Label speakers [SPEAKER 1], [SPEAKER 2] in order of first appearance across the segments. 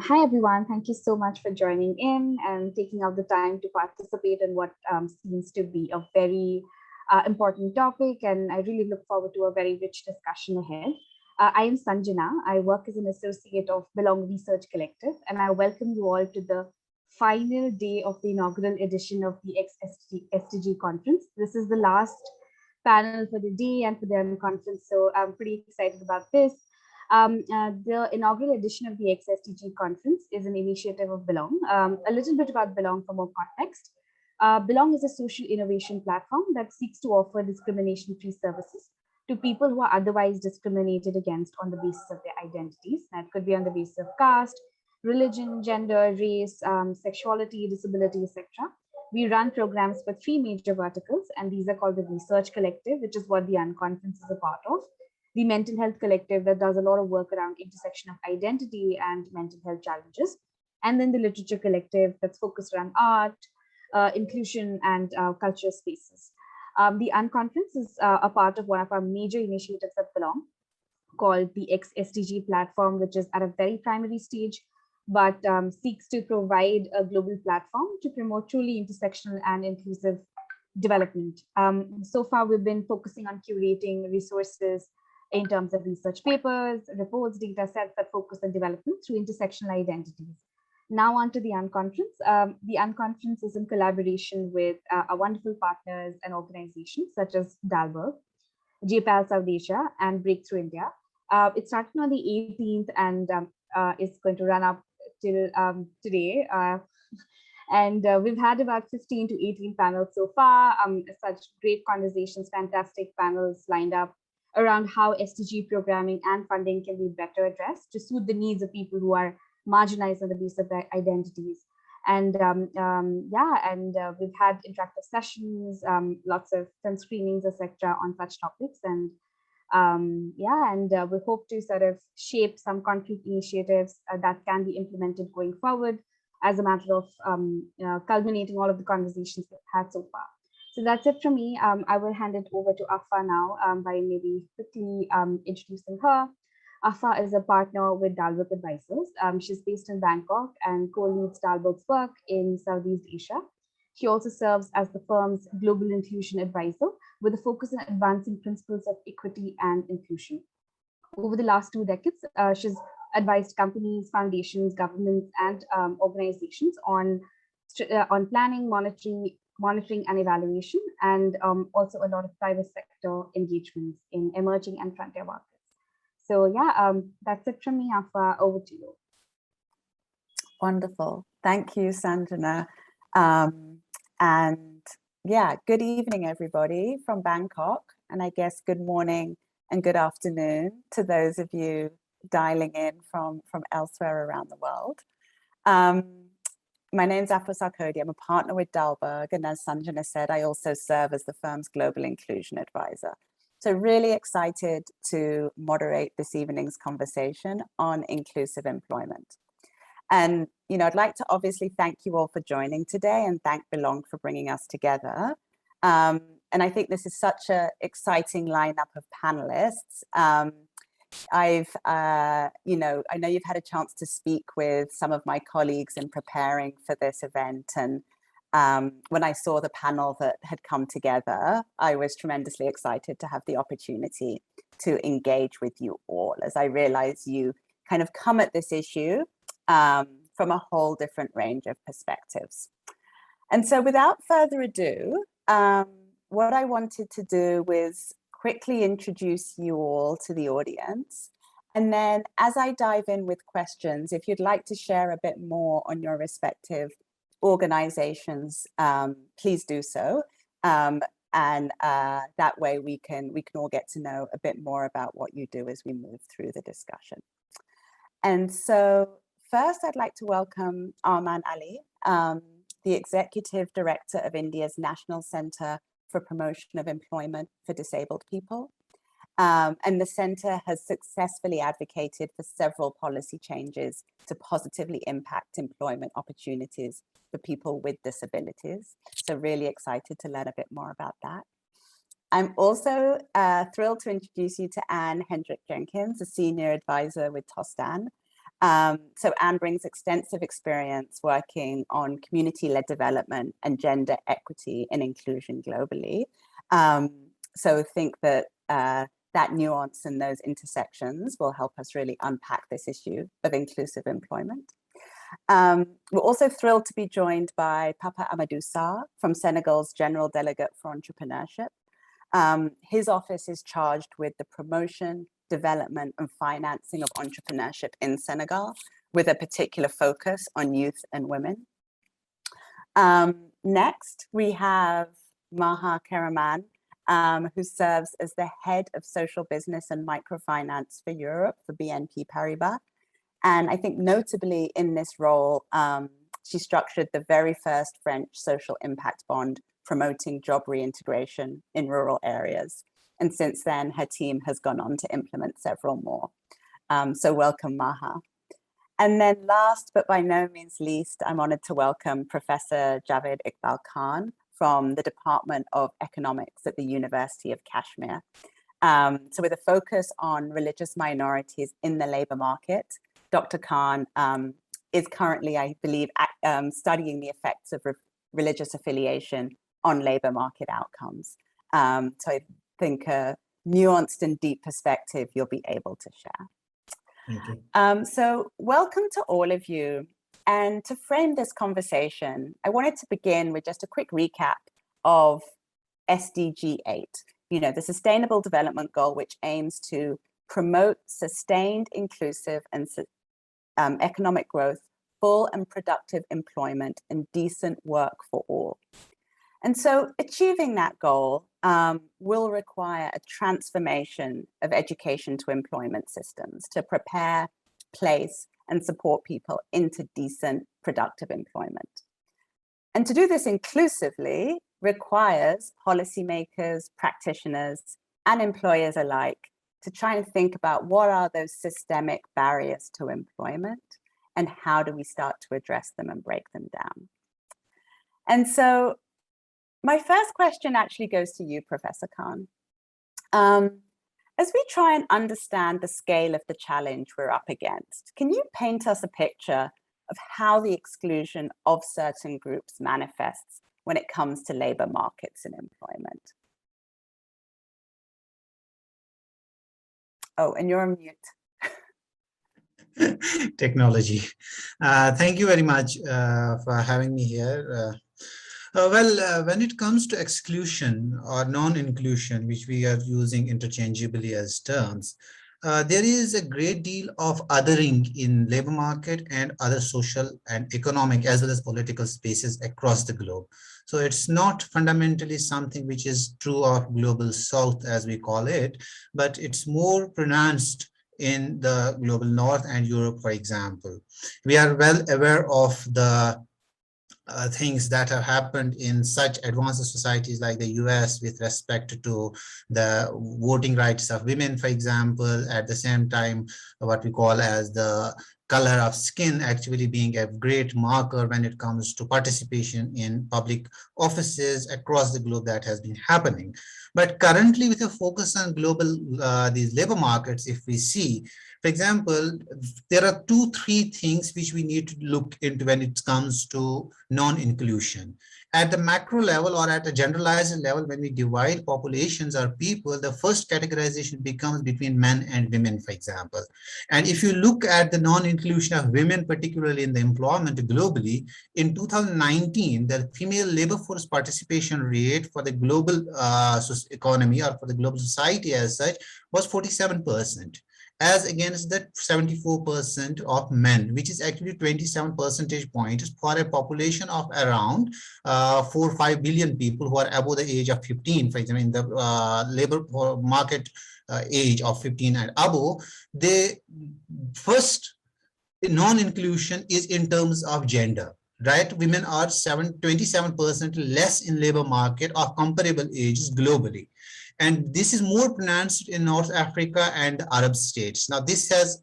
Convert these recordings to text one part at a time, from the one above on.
[SPEAKER 1] Hi, everyone. Thank you so much for joining in and taking out the time to participate in what seems to be a very important topic. And I really look forward to a very rich discussion ahead. I am Sanjana. I work as an associate of Belong Research Collective, and I welcome you all to the final day of the inaugural edition of the xSDG conference. This is the last panel for the day and for the UnConference, so I'm pretty excited about this. The inaugural edition of the xSDG conference is an initiative of Belong. A little bit about Belong for more context. Belong is a social innovation platform that seeks to offer discrimination-free services to people who are otherwise discriminated against on the basis of their identities. That could be on the basis of caste, religion, gender, race, sexuality, disability, etc. We run programs for 3 major verticals, and these are called the Research Collective, which is what the UnConference is a part of, the Mental Health Collective that does a lot of work around intersection of identity and mental health challenges, and then the Literature Collective that's focused around art, inclusion, and culture spaces. The UnConference is a part of one of our major initiatives that Belong, called the xSDG platform, which is at a very primary stage, but seeks to provide a global platform to promote truly intersectional and inclusive development. So far, we've been focusing on curating resources in terms of research papers, reports, data sets that focus on development through intersectional identities. Now on to the UnConference. The UnConference is in collaboration with our wonderful partners and organizations such as Dalberg, JPAL South Asia, and Breakthrough India. It started on the 18th and is going to run up till today. And we've had about 15 to 18 panels so far, such great conversations, fantastic panels lined up around how SDG programming and funding can be better addressed to suit the needs of people who are marginalized on the basis of their identities. And we've had interactive sessions, lots of film screenings, etc., on such topics. And we hope to sort of shape some concrete initiatives that can be implemented going forward as a matter of culminating all of the conversations we've had so far. So that's it from me. I will hand it over to Afua now by maybe quickly introducing her. Afua is a partner with Dalberg Advisors. She's based in Bangkok and co-leads Dalberg's work in Southeast Asia. She also serves as the firm's Global Inclusion Advisor with a focus on advancing principles of equity and inclusion. Over the last 2 decades, she's advised companies, foundations, governments, and organizations on planning, monitoring and evaluation, and also a lot of private sector engagements in emerging and frontier markets. So that's it from me, Afua. Over to you.
[SPEAKER 2] Wonderful. Thank you, Sanjana. Good evening, everybody from Bangkok. And I guess good morning and good afternoon to those of you dialing in from elsewhere around the world. My name's Afua Sarkodie. I'm a partner with Dalberg. And as Sanjana said, I also serve as the firm's Global Inclusion Advisor. So really excited to moderate this evening's conversation on inclusive employment. And, I'd like to obviously thank you all for joining today and thank Belong for bringing us together. And I think this is such an exciting lineup of panelists. I know you've had a chance to speak with some of my colleagues in preparing for this event. And when I saw the panel that had come together, I was tremendously excited to have the opportunity to engage with you all, as I realize you kind of come at this issue from a whole different range of perspectives. And so without further ado, what I wanted to do was quickly introduce you all to the audience. And then as I dive in with questions, if you'd like to share a bit more on your respective organizations, please do so. And that way we can all get to know a bit more about what you do as we move through the discussion. And so first, I'd like to welcome Arman Ali, the Executive Director of India's National Centre for Promotion of Employment for Disabled People. And the centre has successfully advocated for several policy changes to positively impact employment opportunities for people with disabilities. So really excited to learn a bit more about that. I'm also thrilled to introduce you to Hendrix-Jenkins, a Senior Advisor with Tostan. So Anne brings extensive experience working on community-led development and gender equity and inclusion globally. So think that that nuance and those intersections will help us really unpack this issue of inclusive employment. We're also thrilled to be joined by Papa Amadou Sarr from Senegal's General Delegate for Entrepreneurship. His office is charged with the promotion, development and financing of entrepreneurship in Senegal, with a particular focus on youth and women. Next, we have Maha Karaman, who serves as the head of social business and microfinance for Europe for BNP Paribas. And I think notably in this role, she structured the very first French social impact bond promoting job reintegration in rural areas. And since then, her team has gone on to implement several more. So welcome, Maha. And then last, but by no means least, I'm honored to welcome Professor Javaid Iqbal Khan from the Department of Economics at the University of Kashmir. So with a focus on religious minorities in the labor market, Dr. Khan is currently, I believe, studying the effects of religious affiliation on labor market outcomes. So I think a nuanced and deep perspective you'll be able to share.
[SPEAKER 3] Thank you.
[SPEAKER 2] So welcome to all of you. And to frame this conversation, I wanted to begin with just a quick recap of SDG 8, the Sustainable Development Goal, which aims to promote sustained, inclusive and economic growth, full and productive employment and decent work for all. And so achieving that goal will require a transformation of education to employment systems to prepare, place, and support people into decent, productive employment. And to do this inclusively requires policymakers, practitioners, and employers alike to try and think about what are those systemic barriers to employment and how do we start to address them and break them down. And so my first question actually goes to you, Professor Khan. As we try and understand the scale of the challenge we're up against, can you paint us a picture of how the exclusion of certain groups manifests when it comes to labor markets and employment? Oh, and you're on mute.
[SPEAKER 3] Technology. Thank you very much for having me here. When it comes to exclusion or non-inclusion, which we are using interchangeably as terms, there is a great deal of othering in labor market and other social and economic as well as political spaces across the globe. So it's not fundamentally something which is true of global south, as we call it, but it's more pronounced in the global north and Europe, for example. We are well aware of the things that have happened in such advanced societies like the US with respect to the voting rights of women, for example, at the same time, what we call as the color of skin actually being a great marker when it comes to participation in public offices across the globe that has been happening. But currently with a focus on global, these labor markets, if we see, for example, there are 2-3 things which we need to look into when it comes to non-inclusion. At the macro level or at a generalized level, when we divide populations or people, the first categorization becomes between men and women, for example. And if you look at the non-inclusion of women, particularly in the employment globally, in 2019, the female labor force participation rate for the global economy or for the global society as such was 47%. As against the 74% of men, which is actually 27 percentage points for a population of around 4 or 5 billion people who are above the age of 15, for example, in the labor market age of 15 and above. The first non-inclusion is in terms of gender, right? Women are 27% less in labor market of comparable ages globally. And this is more pronounced in North Africa and Arab states. Now, this has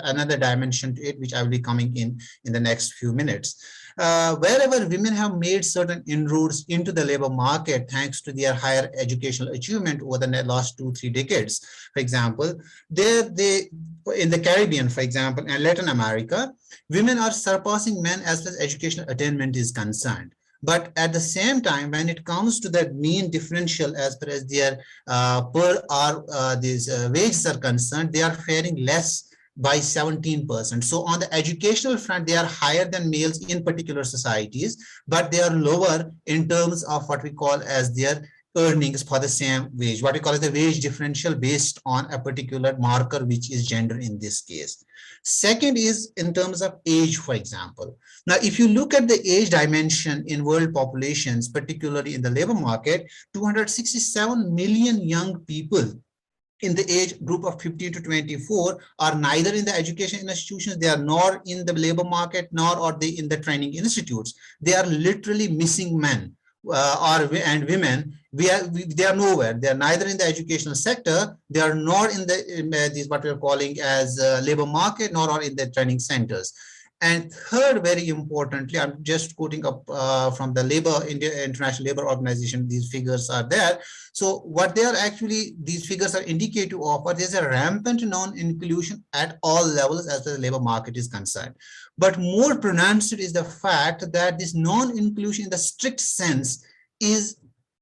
[SPEAKER 3] another dimension to it, which I will be coming in the next few minutes. wherever women have made certain inroads into the labor market thanks to their higher educational achievement over the last 2-3 decades, for example, they in the Caribbean, for example, and Latin America, women are surpassing men as far as educational attainment is concerned. But at the same time, when it comes to that mean differential as far as their per hour these wages are concerned, they are faring less by 17%. So on the educational front, they are higher than males in particular societies, but they are lower in terms of what we call as their earnings for the same wage, what we call as the wage differential based on a particular marker, which is gender in this case. Second is in terms of age, for example. Now, if you look at the age dimension in world populations, particularly in the labor market, 267 million young people in the age group of 15 to 24 are neither in the education institutions, they are nor in the labor market, nor are they in the training institutes. They are literally missing men and women. They are nowhere. They are neither in the educational sector, they are nor in these what we are calling as labor market, nor are in the training centers. And third, very importantly, I'm just quoting up from the International Labor Organization, these figures are there. So what they are actually, these figures are indicative of what is a rampant non-inclusion at all levels as far as the labor market is concerned. But more pronounced is the fact that this non-inclusion in the strict sense is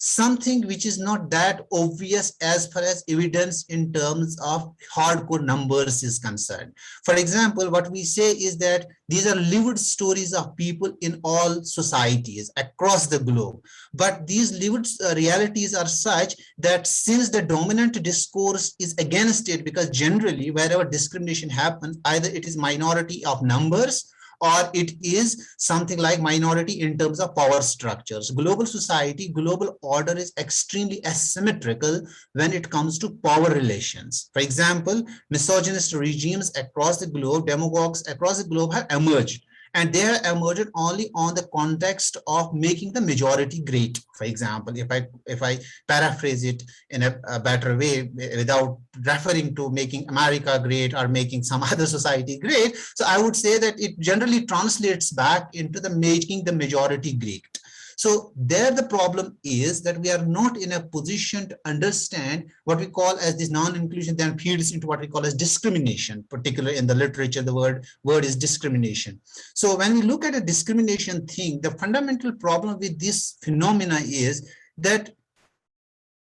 [SPEAKER 3] something which is not that obvious as far as evidence in terms of hardcore numbers is concerned. For example, what we say is that these are lived stories of people in all societies across the globe. But these lived realities are such that since the dominant discourse is against it, because generally wherever discrimination happens, either it is minority of numbers or it is something like minority in terms of power structures. Global society, global order is extremely asymmetrical when it comes to power relations. For example, misogynist regimes across the globe, demagogues across the globe have emerged. And they have emerged only on the context of making the majority great. For example, if I paraphrase it in a better way, without referring to making America great or making some other society great, so I would say that it generally translates back into the making the majority great. So there the problem is that we are not in a position to understand what we call as this non-inclusion then feeds into what we call as discrimination, particularly in the literature, the word is discrimination. So when we look at a discrimination thing, the fundamental problem with this phenomena is that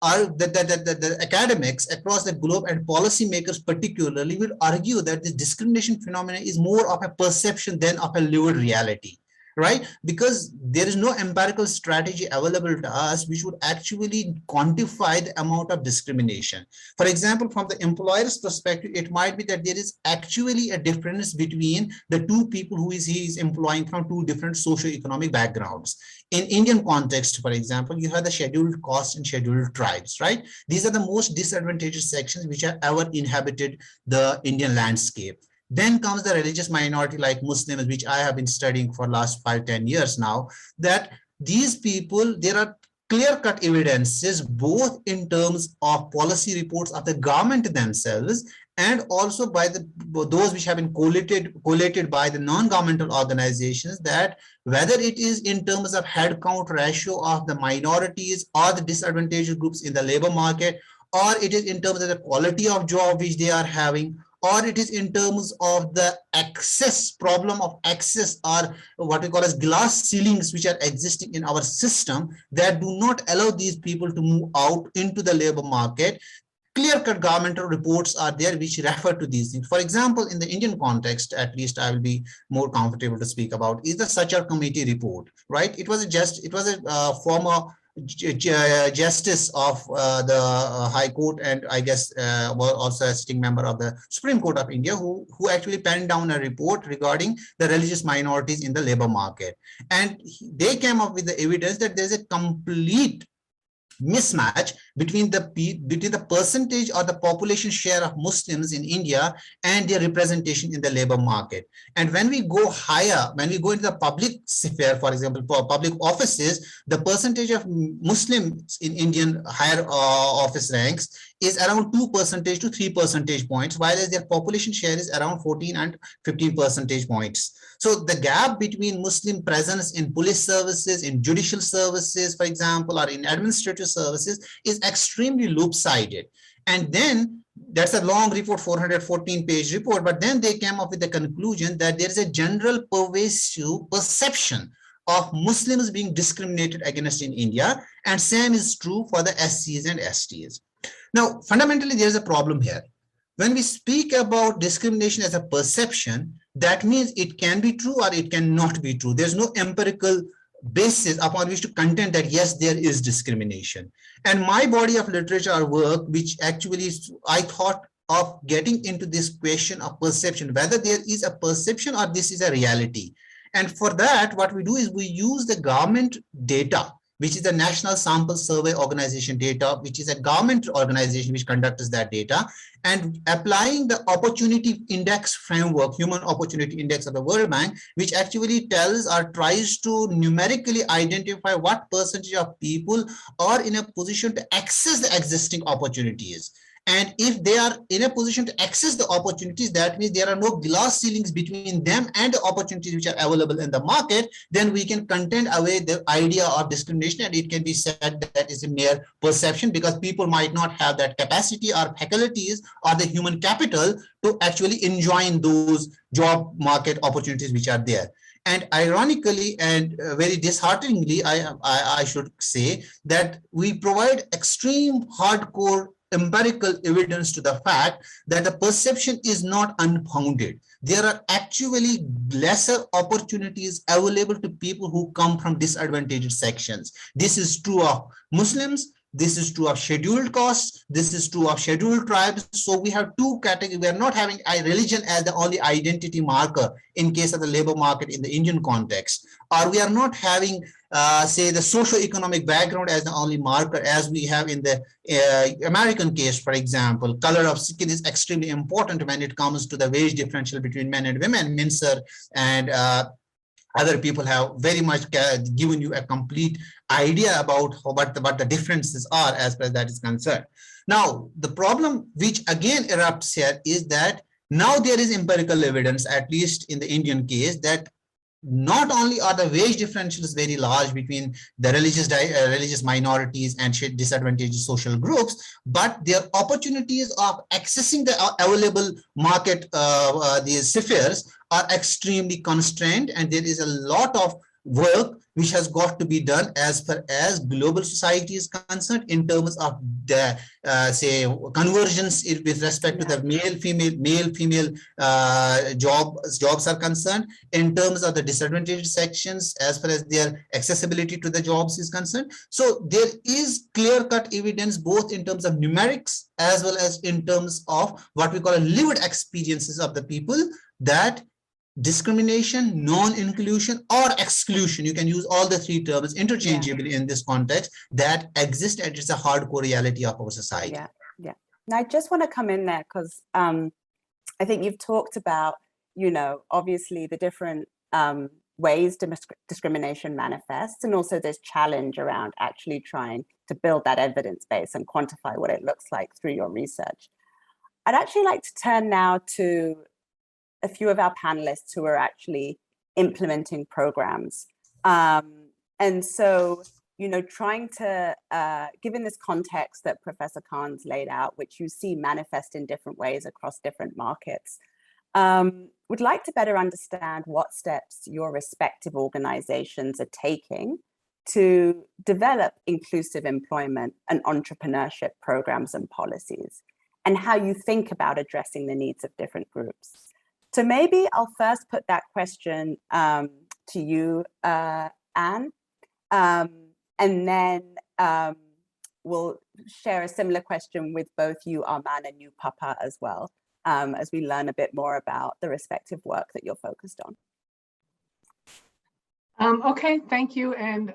[SPEAKER 3] the academics across the globe and policymakers particularly will argue that this discrimination phenomena is more of a perception than of a lived reality. Right? Because there is no empirical strategy available to us which would actually quantify the amount of discrimination. For example, from the employer's perspective, it might be that there is actually a difference between the two people who he is employing from two different socioeconomic backgrounds. In Indian context, for example, you have the scheduled castes and scheduled tribes, right? These are the most disadvantaged sections which have ever inhabited the Indian landscape. Then comes the religious minority like Muslims, which I have been studying for last 5-10 years now, that these people, there are clear-cut evidences both in terms of policy reports of the government themselves and also by those which have been collated by the non-governmental organizations, that whether it is in terms of head count ratio of the minorities or the disadvantaged groups in the labor market, or it is in terms of the quality of job which they are having, or it is in terms of the problem of access, or what we call as glass ceilings which are existing in our system that do not allow these people to move out into the labor market. Clear-cut governmental reports are there which refer to these things. For example, in the Indian context, at least I will be more comfortable to speak about, is the Sarr committee report, right? It was a former justice of the High Court, and I guess was also a sitting member of the Supreme Court of India, who actually penned down a report regarding the religious minorities in the labor market. And they came up with the evidence that there's a complete mismatch between the percentage or the population share of Muslims in India and their representation in the labor market. And when we go higher, when we go into the public sphere, for example, for public offices, the percentage of Muslims in Indian higher office ranks is around 2% to 3 percentage points, whereas their population share is around 14 and 15 percentage points. So the gap between Muslim presence in police services, in judicial services, for example, or in administrative services is extremely lopsided. And then that's a long report, 414-page report, but then they came up with the conclusion that there is a general pervasive perception of Muslims being discriminated against in India, and same is true for the SCs and STs. Now, fundamentally, there's a problem here. When we speak about discrimination as a perception, that means it can be true or it cannot be true. There's no empirical basis upon which to contend that yes, there is discrimination. And my body of literature or work, which actually I thought of getting into this question of perception, whether there is a perception or this is a reality. And for that, what we do is we use the government data, which is the National Sample Survey Organization data, which is a government organization which conducts that data, and applying the opportunity index framework, human opportunity index of the World Bank, which actually tells or tries to numerically identify what percentage of people are in a position to access the existing opportunities. And if they are in a position to access the opportunities, that means there are no glass ceilings between them and the opportunities which are available in the market, then we can contend away the idea of discrimination, and it can be said that is a mere perception, because people might not have that capacity or faculties or the human capital to actually enjoy those job market opportunities which are there. And ironically and very dishearteningly, I should say that we provide extreme hardcore empirical evidence to the fact that the perception is not unfounded. There are actually lesser opportunities available to people who come from disadvantaged sections. This is true of Muslims. This is true of scheduled castes. This is true of scheduled tribes. So we have two categories. We are not having a religion as the only identity marker in case of the labor market in the Indian context, or we are not having say the socio-economic background as the only marker as we have in the American case. For example, color of skin is extremely important when it comes to the wage differential between men and women. Mincer and other people have very much given you a complete idea about what the differences are as far as that is concerned. Now, the problem which again erupts here is that now there is empirical evidence, at least in the Indian case, that not only are the wage differentials very large between the religious minorities and disadvantaged social groups, but their opportunities of accessing the available market, these spheres, are extremely constrained, and there is a lot of work which has got to be done as far as global society is concerned in terms of the say convergence with respect to the male-female jobs are concerned, in terms of the disadvantaged sections as far as their accessibility to the jobs is concerned. So there is clear-cut evidence both in terms of numerics as well as in terms of what we call lived experiences of the people, that discrimination, non-inclusion, or exclusion, you can use all the three terms interchangeably in this context, that exist, and it's a hardcore reality of our society.
[SPEAKER 2] Yeah. Now I just want to come in there because I think you've talked about, obviously the different ways discrimination manifests, and also this challenge around actually trying to build that evidence base and quantify what it looks like through your research. I'd actually like to turn now to a few of our panelists who are actually implementing programs. And so, trying to, given this context that Professor Khan's laid out, which you see manifest in different ways across different markets, would like to better understand what steps your respective organizations are taking to develop inclusive employment and entrepreneurship programs and policies, and how you think about addressing the needs of different groups. So maybe I'll first put that question to you, Anne, and then we'll share a similar question with both you, Arman, and you, Papa, as well, as we learn a bit more about the respective work that you're focused on.
[SPEAKER 4] Okay, thank you. And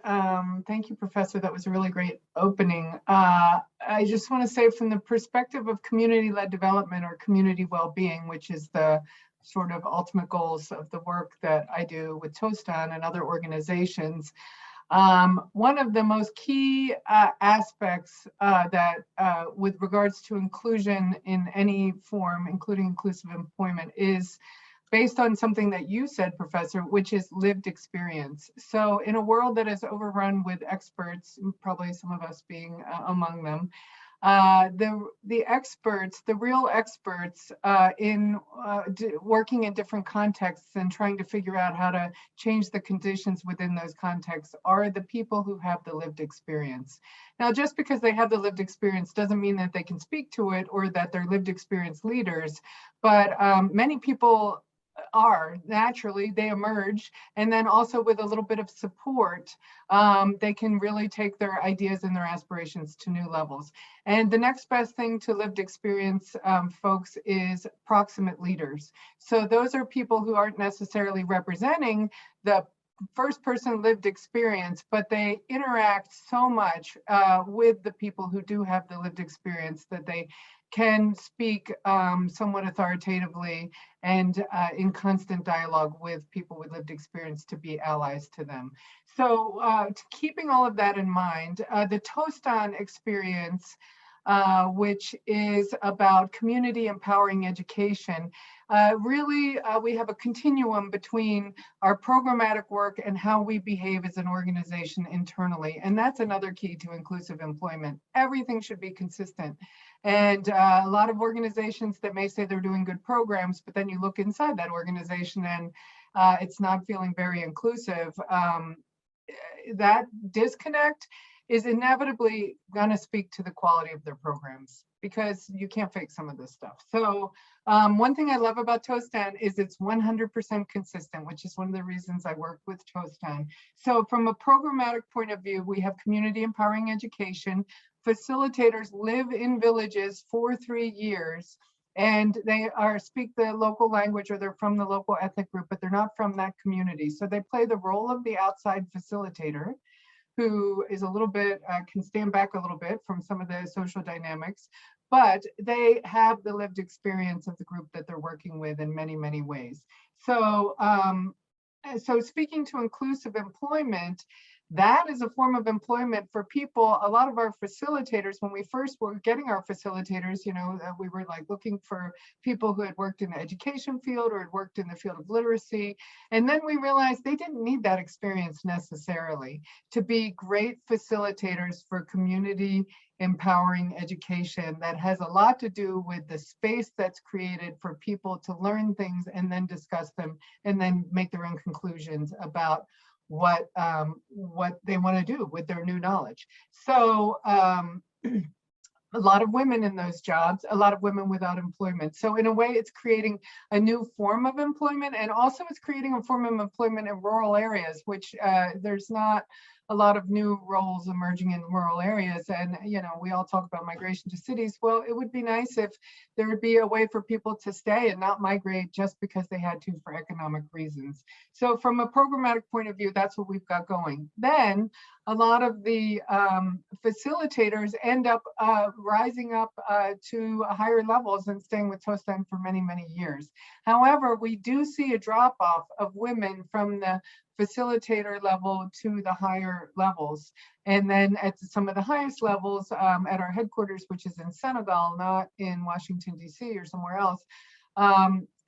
[SPEAKER 4] thank you, Professor. That was a really great opening. I just want to say, from the perspective of community-led development or community well-being, which is the sort of ultimate goals of the work that I do with Tostan and other organizations, One of the most key aspects that with regards to inclusion in any form, including inclusive employment, is based on something that you said, Professor, which is lived experience. So in a world that is overrun with experts, probably some of us being among them, the experts, the real experts in working in different contexts and trying to figure out how to change the conditions within those contexts are the people who have the lived experience. Now, just because they have the lived experience doesn't mean that they can speak to it or that they're lived experience leaders, but many people are naturally, they emerge, and then also with a little bit of support, they can really take their ideas and their aspirations to new levels. And the next best thing to lived experience, folks, is proximate leaders. So those are people who aren't necessarily representing the first person lived experience, but they interact so much with the people who do have the lived experience that they can speak somewhat authoritatively and in constant dialogue with people with lived experience to be allies to them. So keeping all of that in mind, the Toast On experience, which is about community empowering education, really we have a continuum between our programmatic work and how we behave as an organization internally. And that's another key to inclusive employment. Everything should be consistent. And a lot of organizations that may say they're doing good programs, but then you look inside that organization and it's not feeling very inclusive. That disconnect is inevitably going to speak to the quality of their programs, because you can't fake some of this stuff. So one thing I love about Toast On is it's 100% consistent, which is one of the reasons I work with Toast On. So from a programmatic point of view, we have community empowering education. Facilitators live in villages for 3 years, and they speak the local language, or they're from the local ethnic group, but they're not from that community. So they play the role of the outside facilitator, who is a little bit, can stand back a little bit from some of the social dynamics, but they have the lived experience of the group that they're working with in many, many ways. So, so speaking to inclusive employment, that is a form of employment for people. A lot of our facilitators, when we first were getting our facilitators, you know, we were like looking for people who had worked in the education field or had worked in the field of literacy. And then we realized they didn't need that experience necessarily to be great facilitators for community empowering education that has a lot to do with the space that's created for people to learn things and then discuss them and then make their own conclusions about what they want to do with their new knowledge. So a lot of women in those jobs, a lot of women without employment. So in a way, it's creating a new form of employment, and also it's creating a form of employment in rural areas, which there's not a lot of new roles emerging in rural areas. And, you know, we all talk about migration to cities. Well, it would be nice if there would be a way for people to stay and not migrate just because they had to for economic reasons. So from a programmatic point of view, that's what we've got going. Then a lot of the facilitators end up rising up to higher levels and staying with Toast On for many, many years. However, we do see a drop off of women from the facilitator level to the higher levels. And then at some of the highest levels at our headquarters, which is in Senegal, not in Washington, DC or somewhere else,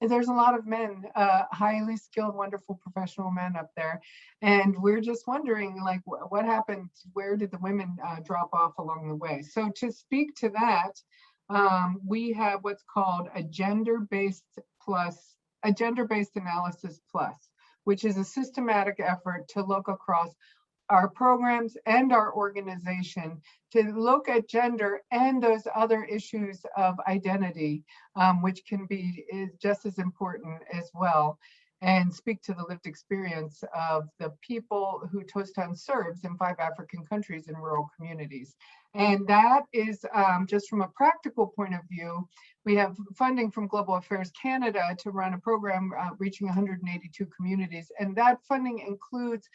[SPEAKER 4] there's a lot of men, highly skilled, wonderful professional men up there. And we're just wondering, like, what happened? Where did the women drop off along the way? So to speak to that, we have what's called a gender-based analysis plus, which is a systematic effort to look across our programs and our organization to look at gender and those other issues of identity, which can be just as important as well, and speak to the lived experience of the people who Toast On serves in 5 African countries and rural communities. And that is just from a practical point of view, we have funding from Global Affairs Canada to run a program reaching 182 communities. And that funding includes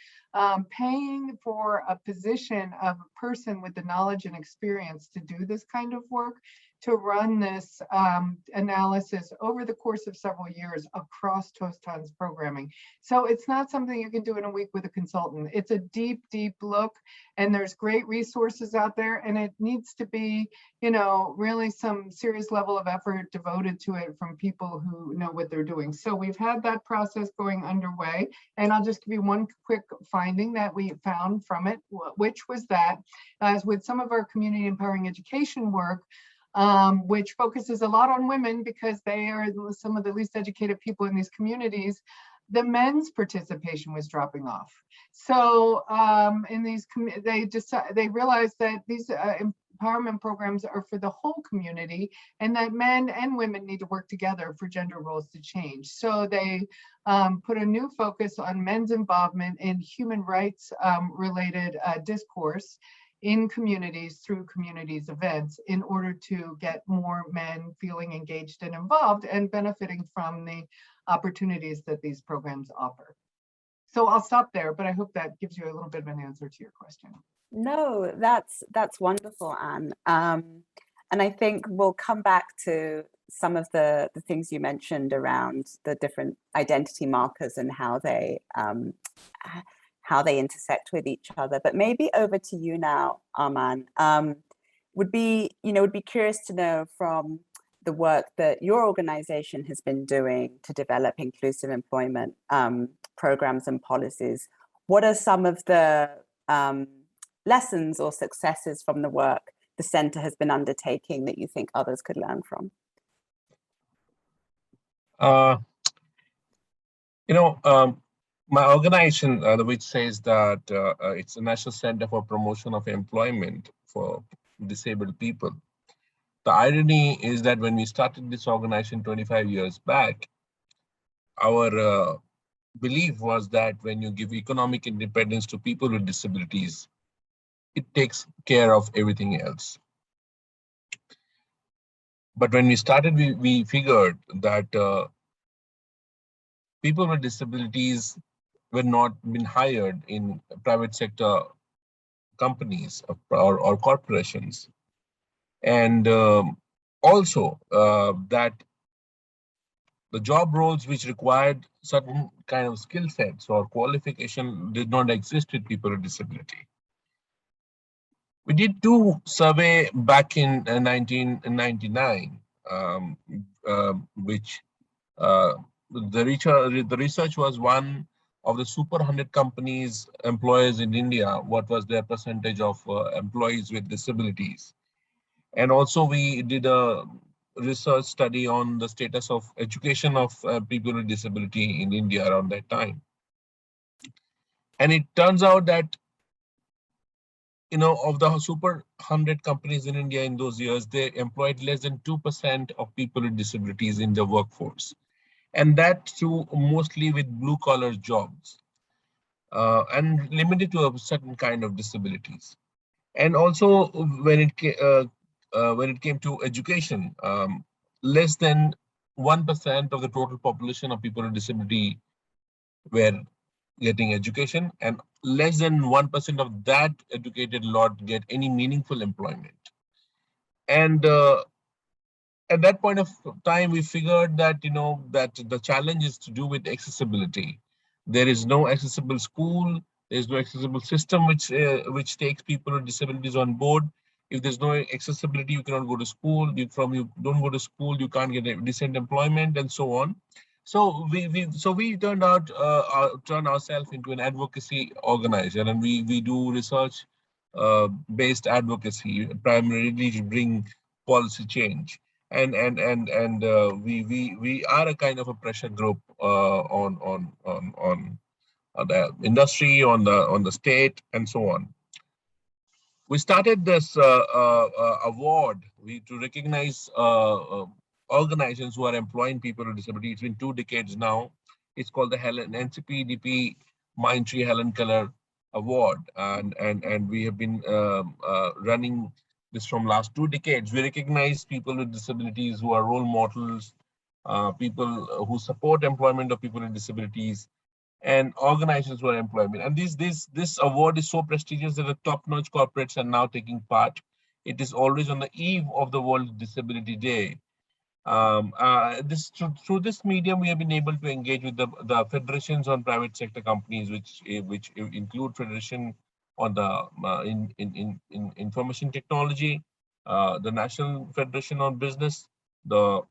[SPEAKER 4] paying for a position of a person with the knowledge and experience to do this kind of work, to run this analysis over the course of several years across Tostan's programming. So it's not something you can do in a week with a consultant. It's a deep, deep look, and there's great resources out there, and it needs to be, you know, really some serious level of effort devoted to it from people who know what they're doing. So we've had that process going underway, and I'll just give you one quick finding that we found from it, which was that as with some of our community empowering education work, which focuses a lot on women because they are some of the least educated people in these communities, the men's participation was dropping off. So in these, they realized that these empowerment programs are for the whole community, and that men and women need to work together for gender roles to change. So they put a new focus on men's involvement in human rights related discourse in communities through communities events in order to get more men feeling engaged and involved and benefiting from the opportunities that these programs offer. So I'll stop there, but I hope that gives you a little bit of an answer to your question.
[SPEAKER 2] No, that's wonderful, Anne. And I think we'll come back to some of the things you mentioned around the different identity markers and how they intersect with each other. But maybe over to you now, Arman. Would be curious to know from the work that your organization has been doing to develop inclusive employment programs and policies. What are some of the lessons or successes from the work the center has been undertaking that you think others could learn from?
[SPEAKER 5] My organization, which says that it's a National Center for Promotion of Employment for Disabled People. The irony is that when we started this organization 25 years back, our belief was that when you give economic independence to people with disabilities, it takes care of everything else. But when we started, we figured that people with disabilities were not been hired in private sector companies or corporations. And also that the job roles which required certain kind of skill sets or qualification did not exist with people with disability. We did do survey back in 1999, which the research was one of the super 100 companies, employers in India, what was their percentage of employees with disabilities. And also we did a research study on the status of education of people with disability in India around that time. And it turns out that, of the super 100 companies in India in those years, they employed less than 2% of people with disabilities in the workforce. And that too mostly with blue collar jobs and limited to a certain kind of disabilities. And also when it came to education, less than 1% of the total population of people with disability were getting education, and less than 1% of that educated lot get any meaningful employment. And at that point of time, we figured that, that the challenge is to do with accessibility. There is no accessible school. There's no accessible system which takes people with disabilities on board. If there's no accessibility, you cannot go to school. You don't go to school, you can't get a decent employment, and so on. So we turned ourselves into an advocacy organization, and we do research based advocacy primarily to bring policy change. And we are a kind of a pressure group on the industry, on the state, and so on. We started this award to recognize organizations who are employing people with disabilities. It's been 2 decades now. It's called the NCPDP Mindtree Helen Keller Award, and we have been running this from last 2 decades. We recognize people with disabilities who are role models, people who support employment of people with disabilities, and organizations who are employment. And this award is so prestigious that the top-notch corporates are now taking part. It is always on the eve of the World Disability Day. Through this medium, we have been able to engage with the federations on private sector companies, which include Federation on the in information technology, the National Federation on Business, the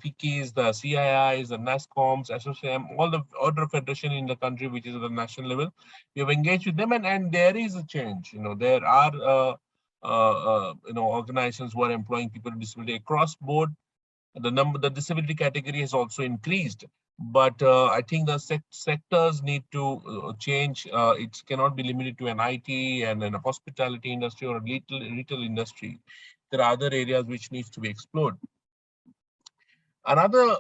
[SPEAKER 5] FICIs, the CIIs, the NASCOMs, SOCM, all the other federation in the country, which is at the national level. We have engaged with them, and there is a change. There are organizations who are employing people with disability across board. The disability category has also increased, but I think the sectors need to change. It cannot be limited to an IT and a hospitality industry or a retail industry. There are other areas which needs to be explored. Another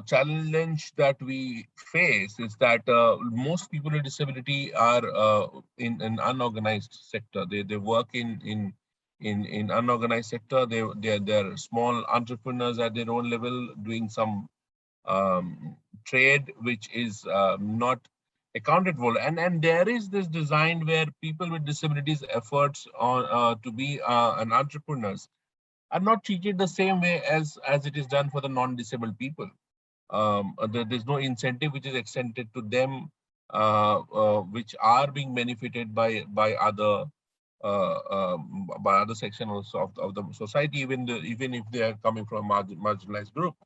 [SPEAKER 5] challenge that we face is that most people with disability are in an unorganized sector. They work in unorganized sector. They're small entrepreneurs at their own level doing some trade which is not accounted for. And there is this design where people with disabilities efforts on to be an entrepreneurs are not treated the same way as it is done for the non-disabled people. There's no incentive which is extended to them, which are being benefited by other sections of the society, even if they are coming from a marginalized group.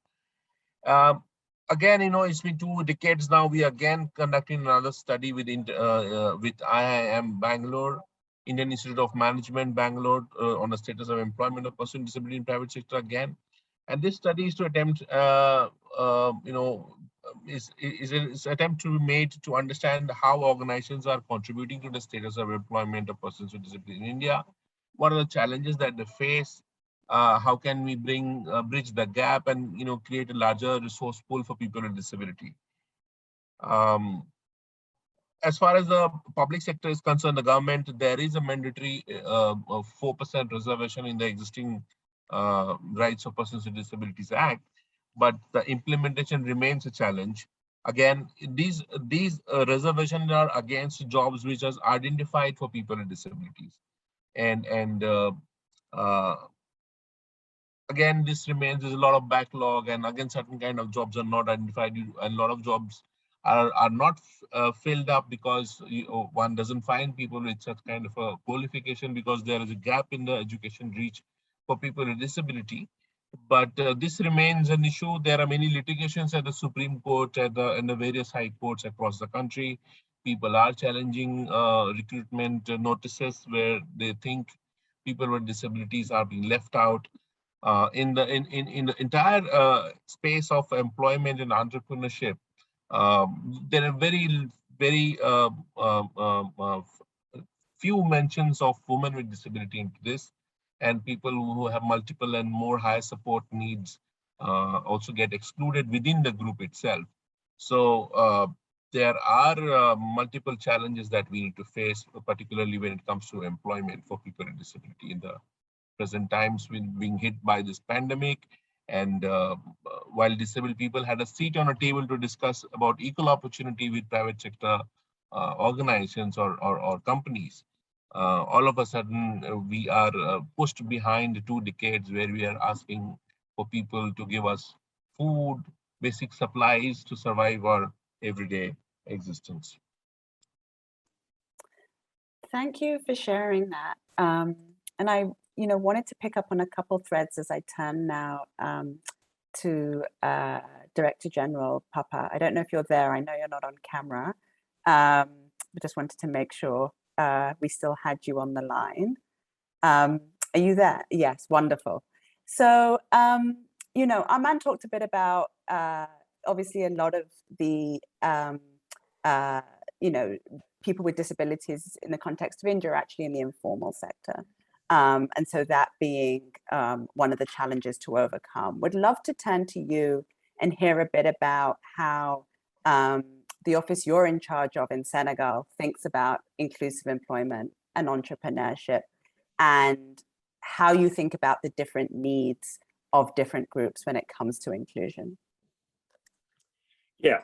[SPEAKER 5] Again, it's been 2 decades now. We are again conducting another study with IIM Bangalore, Indian Institute of Management, Bangalore, on the status of employment of persons with disability in private sector again. And this study is to attempt, is attempt to be made to understand how organizations are contributing to the status of employment of persons with disability in India. What are the challenges that they face? How can we bridge the gap and create a larger resource pool for people with disability? As far as the public sector is concerned, the government, there is a mandatory 4% reservation in the existing Rights of Persons with Disabilities Act, but the implementation remains a challenge. Again, these reservations are against jobs which are identified for people with disabilities, and again, this remains, there's a lot of backlog, and again, certain kind of jobs are not identified, and a lot of jobs are not filled up because one doesn't find people with such kind of a qualification because there is a gap in the education reach for people with disability. But this remains an issue. There are many litigations at the Supreme Court and the various high courts across the country. People are challenging recruitment notices where they think people with disabilities are being left out. In the entire space of employment and entrepreneurship, there are very few mentions of women with disability into this, and people who have multiple and more higher support needs also get excluded within the group itself. So there are multiple challenges that we need to face, particularly when it comes to employment for people with disability in the present times, with being hit by this pandemic. And while disabled people had a seat on a table to discuss about equal opportunity with private sector organizations or companies, all of a sudden we are pushed behind 2 decades where we are asking for people to give us food, basic supplies to survive our everyday existence.
[SPEAKER 2] Thank you for sharing that. And I wanted to pick up on a couple threads as I turn now to Director General Papa. I don't know if you're there. I know you're not on camera. I just wanted to make sure we still had you on the line. Are you there? Yes, wonderful. So, Arman talked a bit about obviously a lot of the people with disabilities in the context of India are actually in the informal sector. And so that being one of the challenges to overcome. Would love to turn to you and hear a bit about how the office you're in charge of in Senegal thinks about inclusive employment and entrepreneurship and how you think about the different needs of different groups when it comes to inclusion.
[SPEAKER 6] Yeah,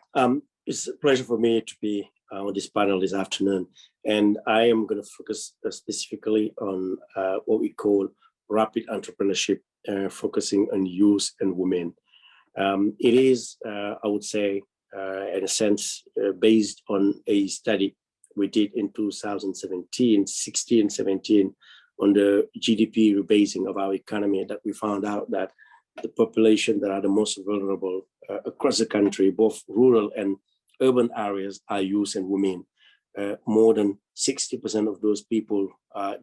[SPEAKER 6] it's a pleasure for me to be on this panel this afternoon, and I am going to focus specifically on what we call rapid entrepreneurship, focusing on youth and women. It is, I would say, in a sense, based on a study we did in 2017, 16, 17, on the GDP rebasing of our economy, that we found out that the population that are the most vulnerable across the country, both rural and urban areas, are youth and women. More than 60% of those people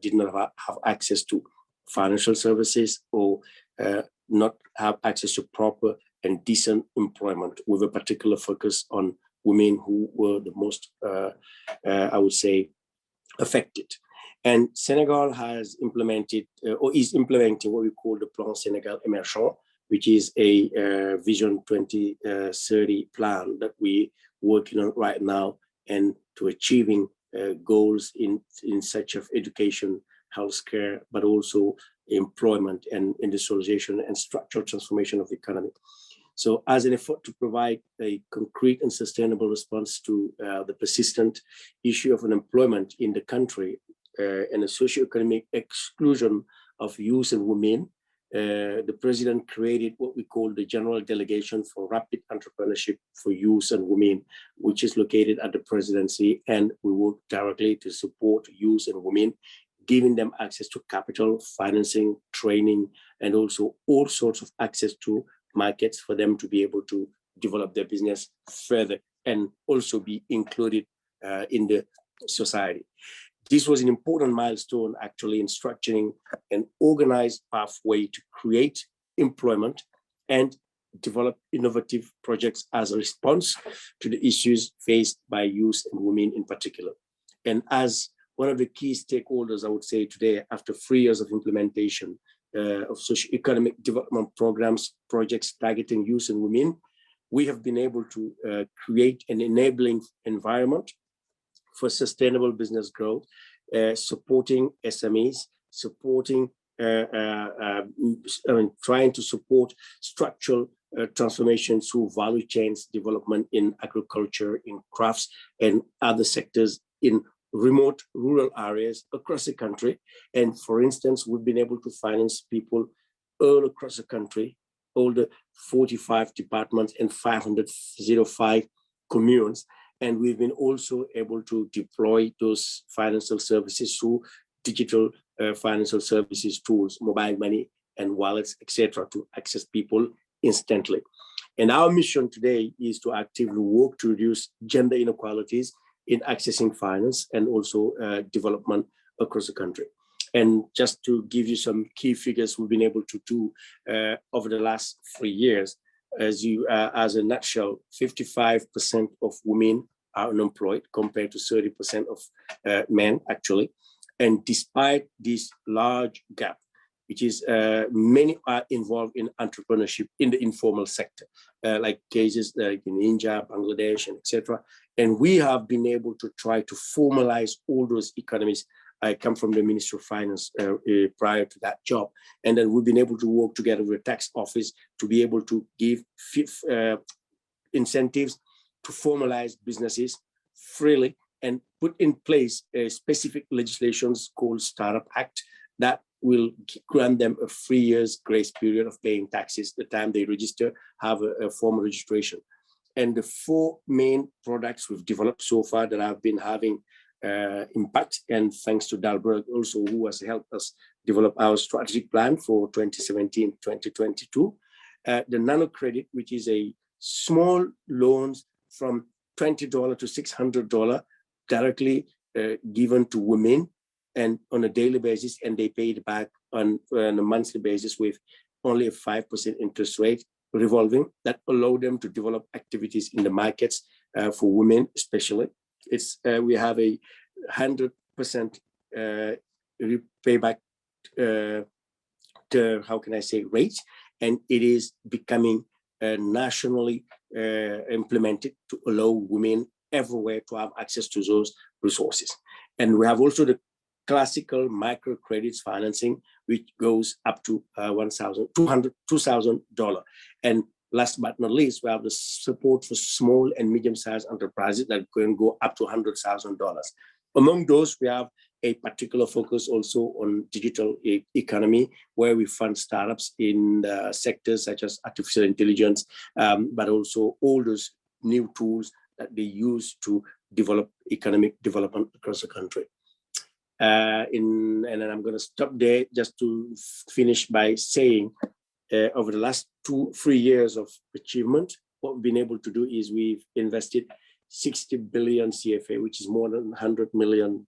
[SPEAKER 6] did not have access to financial services or not have access to proper and decent employment, with a particular focus on women who were the most, I would say, affected. And Senegal has implemented or is implementing what we call the Plan Senegal Emergent, which is a Vision 2030 plan that we're working on right now, and to achieving goals in such of education, healthcare, but also employment and industrialization and structural transformation of the economy. So as an effort to provide a concrete and sustainable response to the persistent issue of unemployment in the country and the socioeconomic exclusion of youth and women, the president created what we call the General Delegation for Rapid Entrepreneurship for Youth and Women, which is located at the presidency, and we work directly to support youth and women, giving them access to capital, financing, training, and also all sorts of access to markets for them to be able to develop their business further and also be included in the society. This was an important milestone actually in structuring an organized pathway to create employment and develop innovative projects as a response to the issues faced by youth and women in particular. And as one of the key stakeholders, I would say today, after 3 years of implementation of socioeconomic development programs, projects targeting youth and women, we have been able to create an enabling environment for sustainable business growth, supporting SMEs, supporting, trying to support structural transformation through value chains development in agriculture, in crafts, and other sectors in remote rural areas across the country. And for instance, we've been able to finance people all across the country, all the 45 departments and 505 communes. And we've been also able to deploy those financial services through digital financial services tools, mobile money and wallets, etc., to access people instantly. And our mission today is to actively work to reduce gender inequalities in accessing finance and also development across the country. And just to give you some key figures we've been able to do over the last 3 years, as a nutshell, 55% of women are unemployed compared to 30% of men actually. And despite this large gap, which is many are involved in entrepreneurship in the informal sector, like cases like in India, Bangladesh, and etc. And we have been able to try to formalize all those economies. I come from the Ministry of Finance prior to that job. And then we've been able to work together with the tax office to be able to give incentives to formalize businesses freely and put in place a specific legislations called Startup Act that will grant them a 3 years grace period of paying taxes the time they register, have a formal registration. And the 4 main products we've developed so far that have been having impact, and thanks to Dalberg also, who has helped us develop our strategic plan for 2017-2022. The nano credit, which is a small loans from $20 to $600 directly given to women and on a daily basis, and they pay it back on a monthly basis with only a 5% interest rate, revolving, that allow them to develop activities in the markets for women especially. It's we have a 100% payback how can I say rate, and it is becoming nationally implemented to allow women everywhere to have access to those resources. And we have also the classical microcredits financing, which goes up to $2,000. And last but not least, we have the support for small and medium-sized enterprises that can go up to $100,000. Among those, we have a particular focus also on digital economy, where we fund startups in sectors such as artificial intelligence, but also all those new tools that they use to develop economic development across the country. And then I'm going to stop there just to finish by saying, over the last 2-3 years of achievement, what we've been able to do is we've invested 60 billion CFA, which is more than $100 million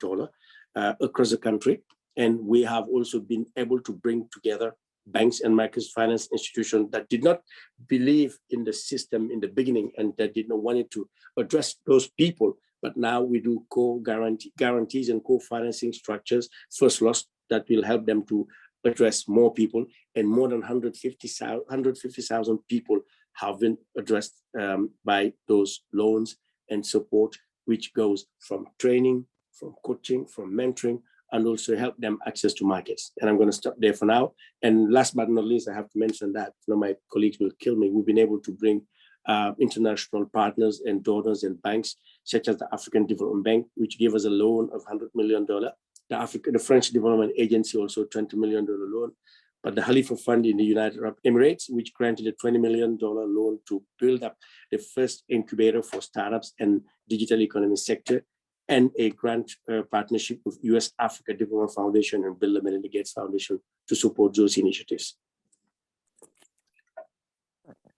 [SPEAKER 6] across the country. And we have also been able to bring together banks and microfinance institutions that did not believe in the system in the beginning and that did not want it to address those people. But now we do guarantees and co-financing structures, first loss, that will help them to address more people. And more than 150,000 people have been addressed by those loans and support, which goes from training, from coaching, from mentoring, and also help them access to markets. And I'm going to stop there for now. And last but not least, I have to mention that, my colleagues will kill me, we've been able to bring international partners and donors and banks, such as the African Development Bank, which gave us a loan of $100 million. The French Development Agency also $20 million loan. But the Khalifa Fund in the United Arab Emirates, which granted a $20 million loan to build up the first incubator for startups and digital economy sector, and a grant partnership with US Africa Development Foundation and Bill & Melinda Gates Foundation to support those initiatives.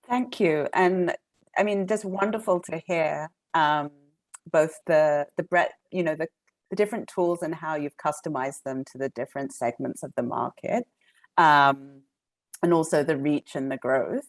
[SPEAKER 2] Thank you. And I mean, just wonderful to hear both the breadth, the different tools and how you've customized them to the different segments of the market, and also the reach and the growth.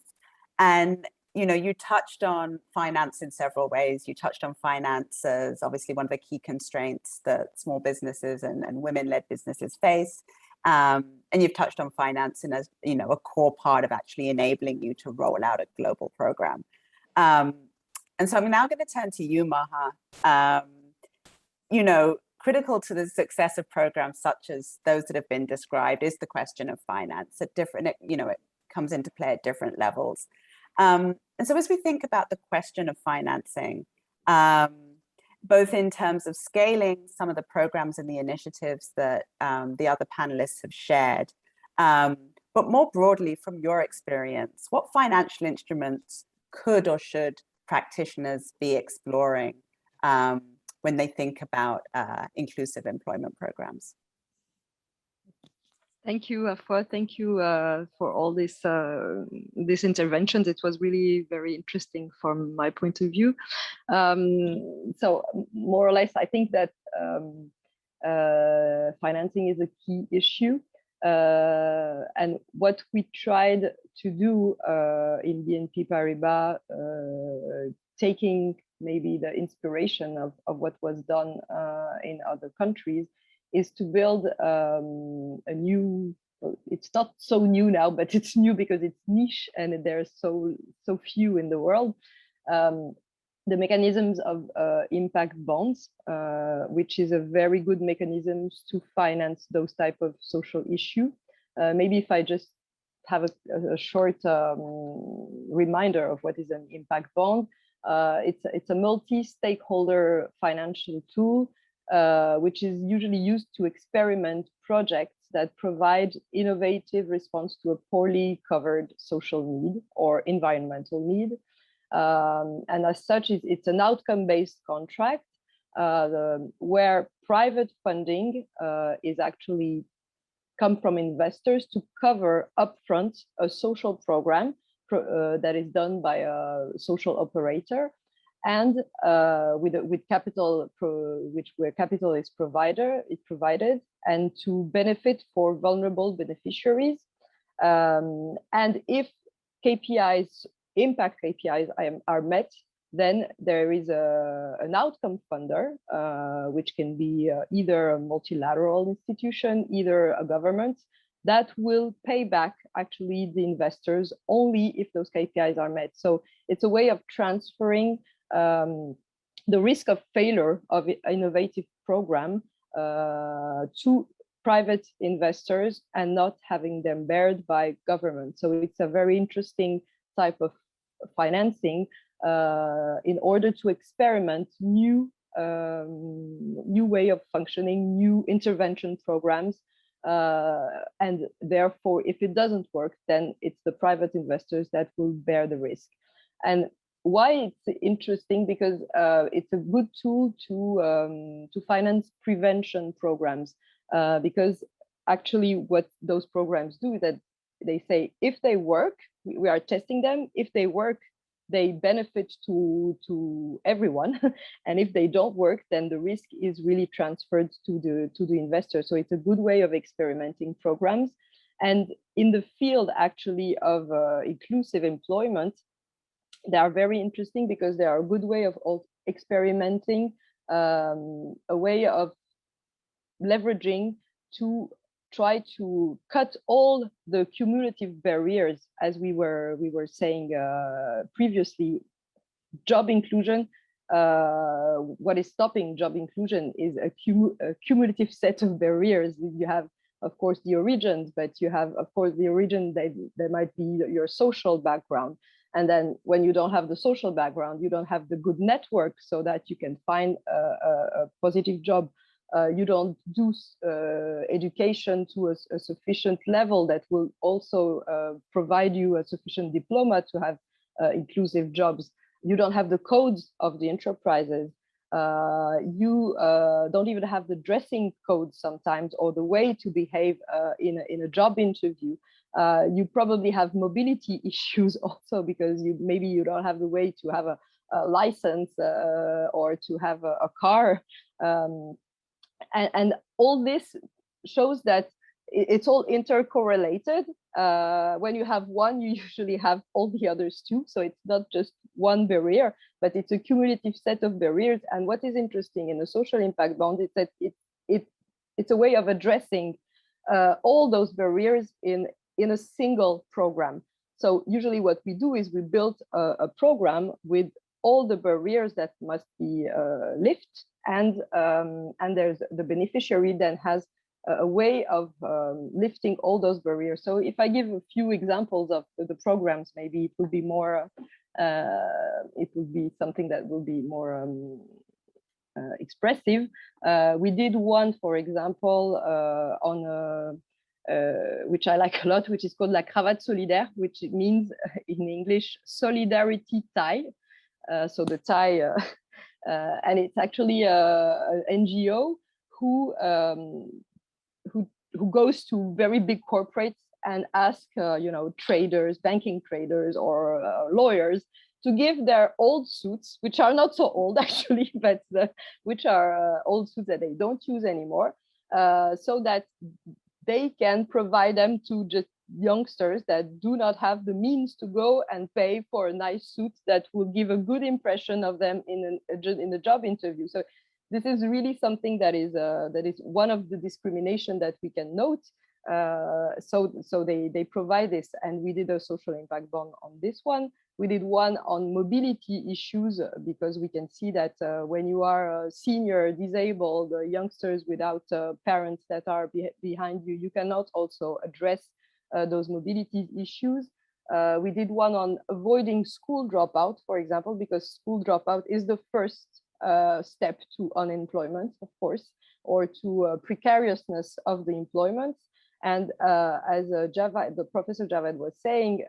[SPEAKER 2] And you touched on finance in several ways. You touched on finance as obviously one of the key constraints that small businesses and women-led businesses face. And you've touched on finance as a core part of actually enabling you to roll out a global program. And so I'm now going to turn to you, Maha. Critical to the success of programs such as those that have been described is the question of finance at different, it comes into play at different levels. And so as we think about the question of financing, both in terms of scaling some of the programs and the initiatives that the other panelists have shared, but more broadly from your experience, what financial instruments could or should practitioners be exploring when they think about inclusive employment programs?
[SPEAKER 7] Thank you, Afua. Thank you for all this interventions. It was really very interesting from my point of view. So more or less, I think that financing is a key issue. And what we tried to do in BNP Paribas, taking maybe the inspiration of what was done in other countries, is to build a new, it's not so new now, but it's new because it's niche and there's so few in the world. The mechanisms of impact bonds, which is a very good mechanism to finance those type of social issue. Maybe if I just have a short reminder of what is an impact bond. It's a multi-stakeholder financial tool, which is usually used to experiment projects that provide innovative response to a poorly covered social need or environmental need. And as such, it's an outcome-based contract where private funding is actually come from investors to cover upfront a social program that is done by a social operator, and with capital, where capital is provided, and to benefit for vulnerable beneficiaries. And if KPIs, impact KPIs are met, then there is an outcome funder, which can be either a multilateral institution, either a government, that will pay back actually the investors only if those KPIs are met. So it's a way of transferring the risk of failure of innovative program to private investors and not having them bared by government. So it's a very interesting type of financing in order to experiment new way of functioning, new intervention programs. And therefore, if it doesn't work, then it's the private investors that will bear the risk. And why it's interesting? Because it's a good tool to finance prevention programs. Because actually what those programs do is that they say, if they work, we are testing them. If they work, they benefit to everyone. And if they don't work, then the risk is really transferred to the investor. So it's a good way of experimenting programs. And in the field actually of inclusive employment, they are very interesting because they are a good way of experimenting, a way of leveraging to try to cut all the cumulative barriers, as we were saying previously. Job inclusion, what is stopping job inclusion is a cumulative set of barriers. You have, of course, the origins, but you have, of course, the origin that might be your social background. And then when you don't have the social background, you don't have the good network so that you can find a positive job. You don't do education to a sufficient level that will also provide you a sufficient diploma to have inclusive jobs. You don't have the codes of the enterprises. You don't even have the dressing codes sometimes, or the way to behave in a job interview. You probably have mobility issues also, because maybe you don't have the way to have a license or to have a car. And all this shows that it's all intercorrelated. When you have one, you usually have all the others too. So it's not just one barrier, but it's a cumulative set of barriers. And what is interesting in the social impact bond is that it's a way of addressing all those barriers in a single program. So usually what we do is we build a program with all the barriers that must be lifted, and there's the beneficiary then has a way of lifting all those barriers. So if I give a few examples of the programs, maybe it will be more, it will be something that will be more expressive. We did one, for example, on which I like a lot, which is called La Cravate Solidaire, which means in English, solidarity tie. So the tie, and it's actually an NGO who goes to very big corporates and ask, traders, banking traders, or lawyers to give their old suits, which are not so old actually, but which are old suits that they don't use anymore, so that they can provide them to just youngsters that do not have the means to go and pay for a nice suit that will give a good impression of them in the job interview. So this is really something that is one of the discrimination that we can note. So they provide this, and we did a social impact bond on this one. We did one on mobility issues, because we can see that when you are senior, disabled, youngsters without parents that are behind you, you cannot also address those mobility issues. We did one on avoiding school dropout, for example, because school dropout is the first step to unemployment, of course, or to precariousness of the employment. And as Javaid, the Professor Javaid was saying,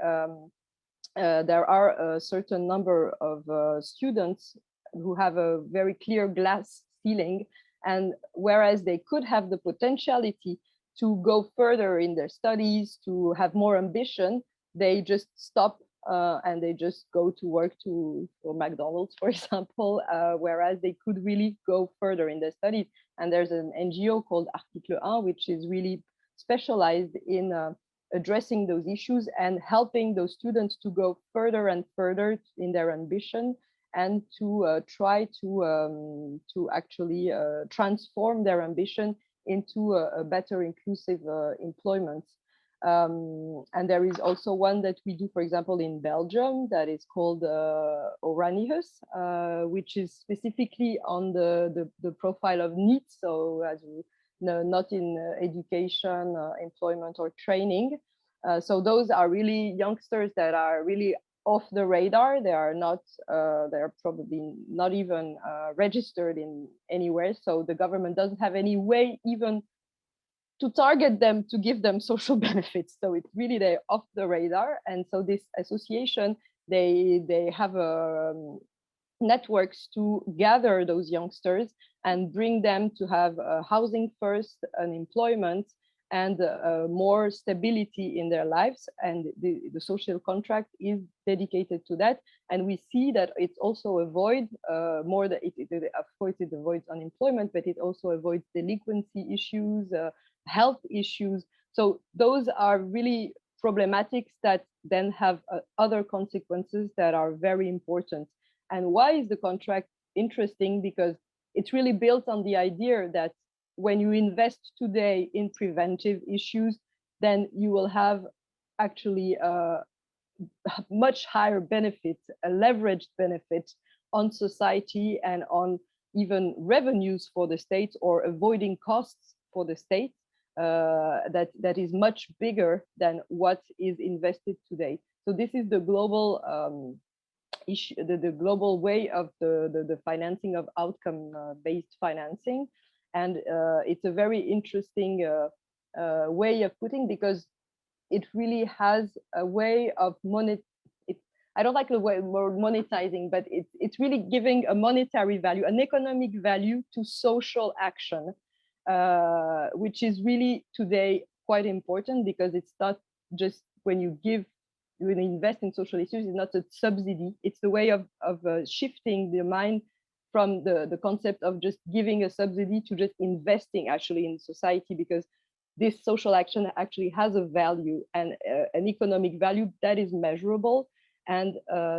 [SPEAKER 7] there are a certain number of students who have a very clear glass ceiling, and whereas they could have the potentiality to go further in their studies, to have more ambition, they just stop and they just go to work for McDonald's, for example, whereas they could really go further in their studies. And there's an NGO called Article 1, which is really specialized in addressing those issues and helping those students to go further and further in their ambition, and to try to actually transform their ambition into a better inclusive employment. And there is also one that we do, for example, in Belgium that is called Oranius, which is specifically on the profile of needs. So as you know, not in education, employment or training. So those are really youngsters that are really off the radar. They are not, they're probably not even registered in anywhere. So the government doesn't have any way even to target them, to give them social benefits. So it's really, they're off the radar. And so this association, they have networks to gather those youngsters and bring them to have housing first, an employment, and more stability in their lives. And the social contract is dedicated to that. And we see that it also avoids more that of course it avoids unemployment, but it also avoids delinquency issues, health issues. So those are really problematics that then have other consequences that are very important. And why is the contract interesting? Because it's really built on the idea that when you invest today in preventive issues, then you will have actually a much higher benefit, a leveraged benefit on society and on even revenues for the state, or avoiding costs for the state. That is much bigger than what is invested today. So this is the global issue, the global way of the financing of outcome-based financing. And it's a very interesting way of putting, because it really has a way of I don't like the word monetizing, but it's really giving a monetary value, an economic value to social action, which is really today quite important, because it's not just when you invest in social issues, it's not a subsidy. It's the way of shifting the mind from the concept of just giving a subsidy to just investing actually in society, because this social action actually has a value, and an economic value that is measurable and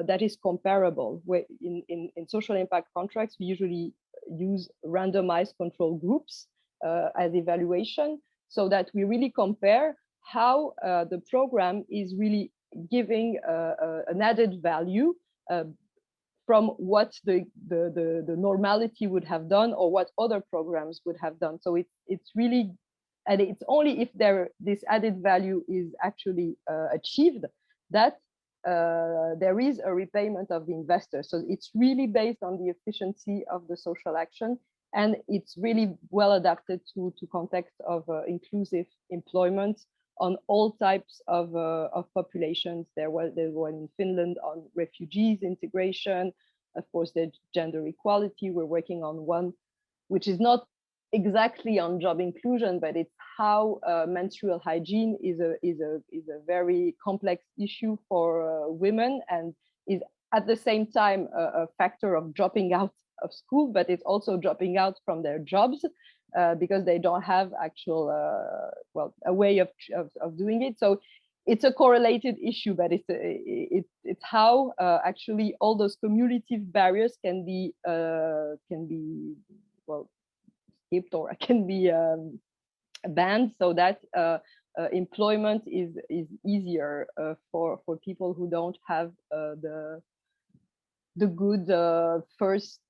[SPEAKER 7] that is comparable. Where in social impact contracts, we usually use randomized control groups as evaluation, so that we really compare how the program is really giving an added value from what the normality would have done, or what other programs would have done. So it's really, and it's only if this added value is actually achieved that there is a repayment of the investor. So it's really based on the efficiency of the social action, and it's really well adapted to context of inclusive employment on all types of populations. There was one in Finland on refugees integration. Of course, there's gender equality. We're working on one which is not exactly on job inclusion, but it's how menstrual hygiene is a very complex issue for women, and is at the same time a factor of dropping out of school, but it's also dropping out from their jobs because they don't have actual a way of doing it. So it's a correlated issue, but it's how actually all those cumulative barriers can be skipped, or can be banned, so that employment is easier for people who don't have the good first.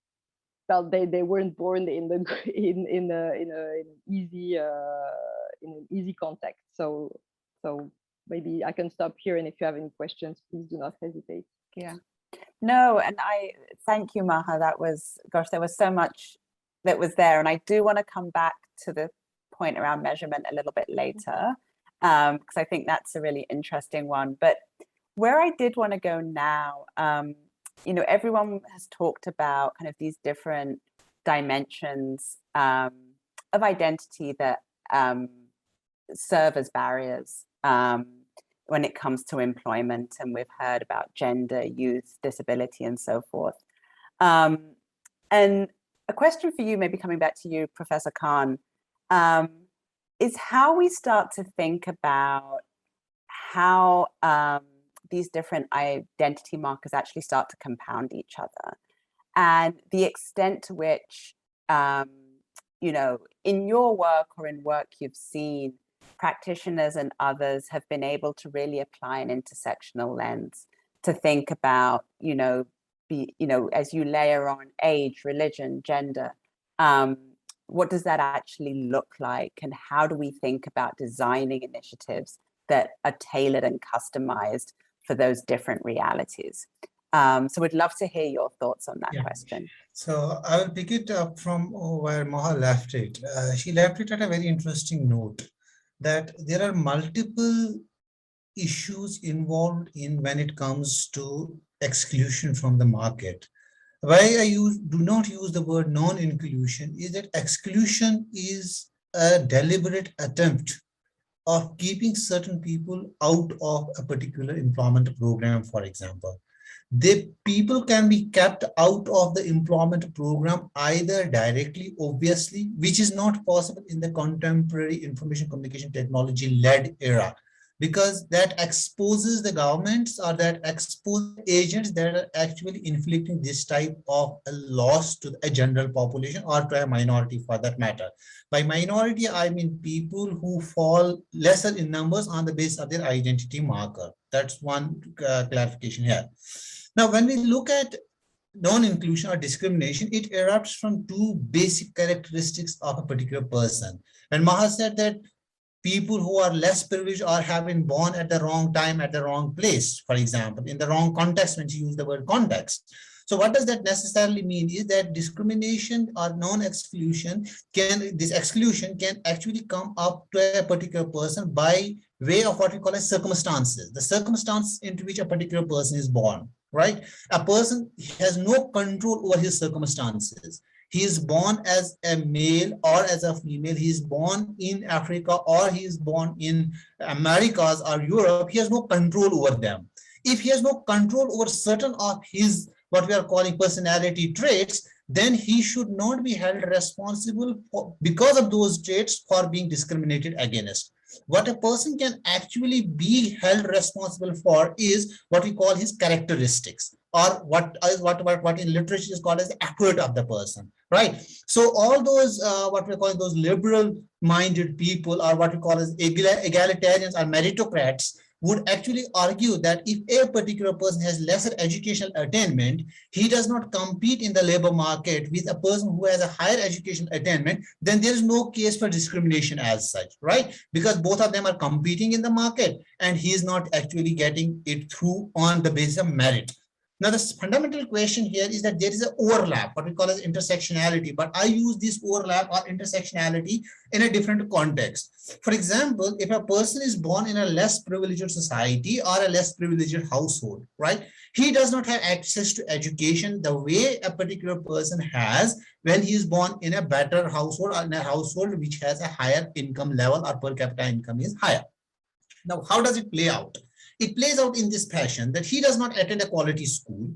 [SPEAKER 7] Well, they weren't born in an easy context. So maybe I can stop here, and if you have any questions, please do not hesitate.
[SPEAKER 2] Yeah. No, and I thank you, Maha. That was, gosh, there was so much that was there, and I do want to come back to the point around measurement a little bit later, because I think that's a really interesting one. But where I did want to go now, you know, everyone has talked about kind of these different dimensions of identity that serve as barriers when it comes to employment, and we've heard about gender, youth, disability, and so forth. And a question for you, maybe coming back to you, Professor Khan, is how we start to think about how these different identity markers actually start to compound each other, and the extent to which, you know, in your work or in work you've seen, practitioners and others have been able to really apply an intersectional lens to think about, as you layer on age, religion, gender, what does that actually look like? And how do we think about designing initiatives that are tailored and customized for those different realities? So we'd love to hear your thoughts on that question.
[SPEAKER 3] So I will pick it up from where Maha left it. She left it at a very interesting note that there are multiple issues involved in when it comes to exclusion from the market. Why I do not use the word non-inclusion is that exclusion is a deliberate attempt of keeping certain people out of a particular employment program, for example. People can be kept out of the employment program either directly, obviously, which is not possible in the contemporary information communication technology led era, because that exposes the governments or that exposes agents that are actually inflicting this type of a loss to a general population or to a minority for that matter. By minority, I mean people who fall lesser in numbers on the basis of their identity marker. That's one clarification here. Now, when we look at non-inclusion or discrimination, it erupts from two basic characteristics of a particular person. When Maha said that people who are less privileged or have been born at the wrong time, at the wrong place, for example, in the wrong context, when she used the word context. So what does that necessarily mean is that discrimination or non-exclusion this exclusion can actually come up to a particular person by way of what we call as circumstances, the circumstances into which a particular person is born, right? A person has no control over his circumstances. He is born as a male or as a female. He is born in Africa or he is born in Americas or Europe. He has no control over them. If he has no control over certain of his, what we are calling personality traits, then he should not be held responsible for, because of those traits, for being discriminated against. What a person can actually be held responsible for is what we call his characteristics, or what in literature is called as the accurate of the person, right? So all those what we call those liberal-minded people, or what we call as egalitarians or meritocrats, would actually argue that if a particular person has lesser educational attainment, he does not compete in the labor market with a person who has a higher educational attainment, then there is no case for discrimination as such, right? Because both of them are competing in the market and he is not actually getting it through on the basis of merit. Now, the fundamental question here is that there is an overlap, what we call as intersectionality, but I use this overlap or intersectionality in a different context. For example, if a person is born in a less privileged society or a less privileged household, right? He does not have access to education the way a particular person has when he is born in a better household or in a household which has a higher income level or per capita income is higher. Now, how does it play out? It plays out in this fashion that he does not attend a quality school.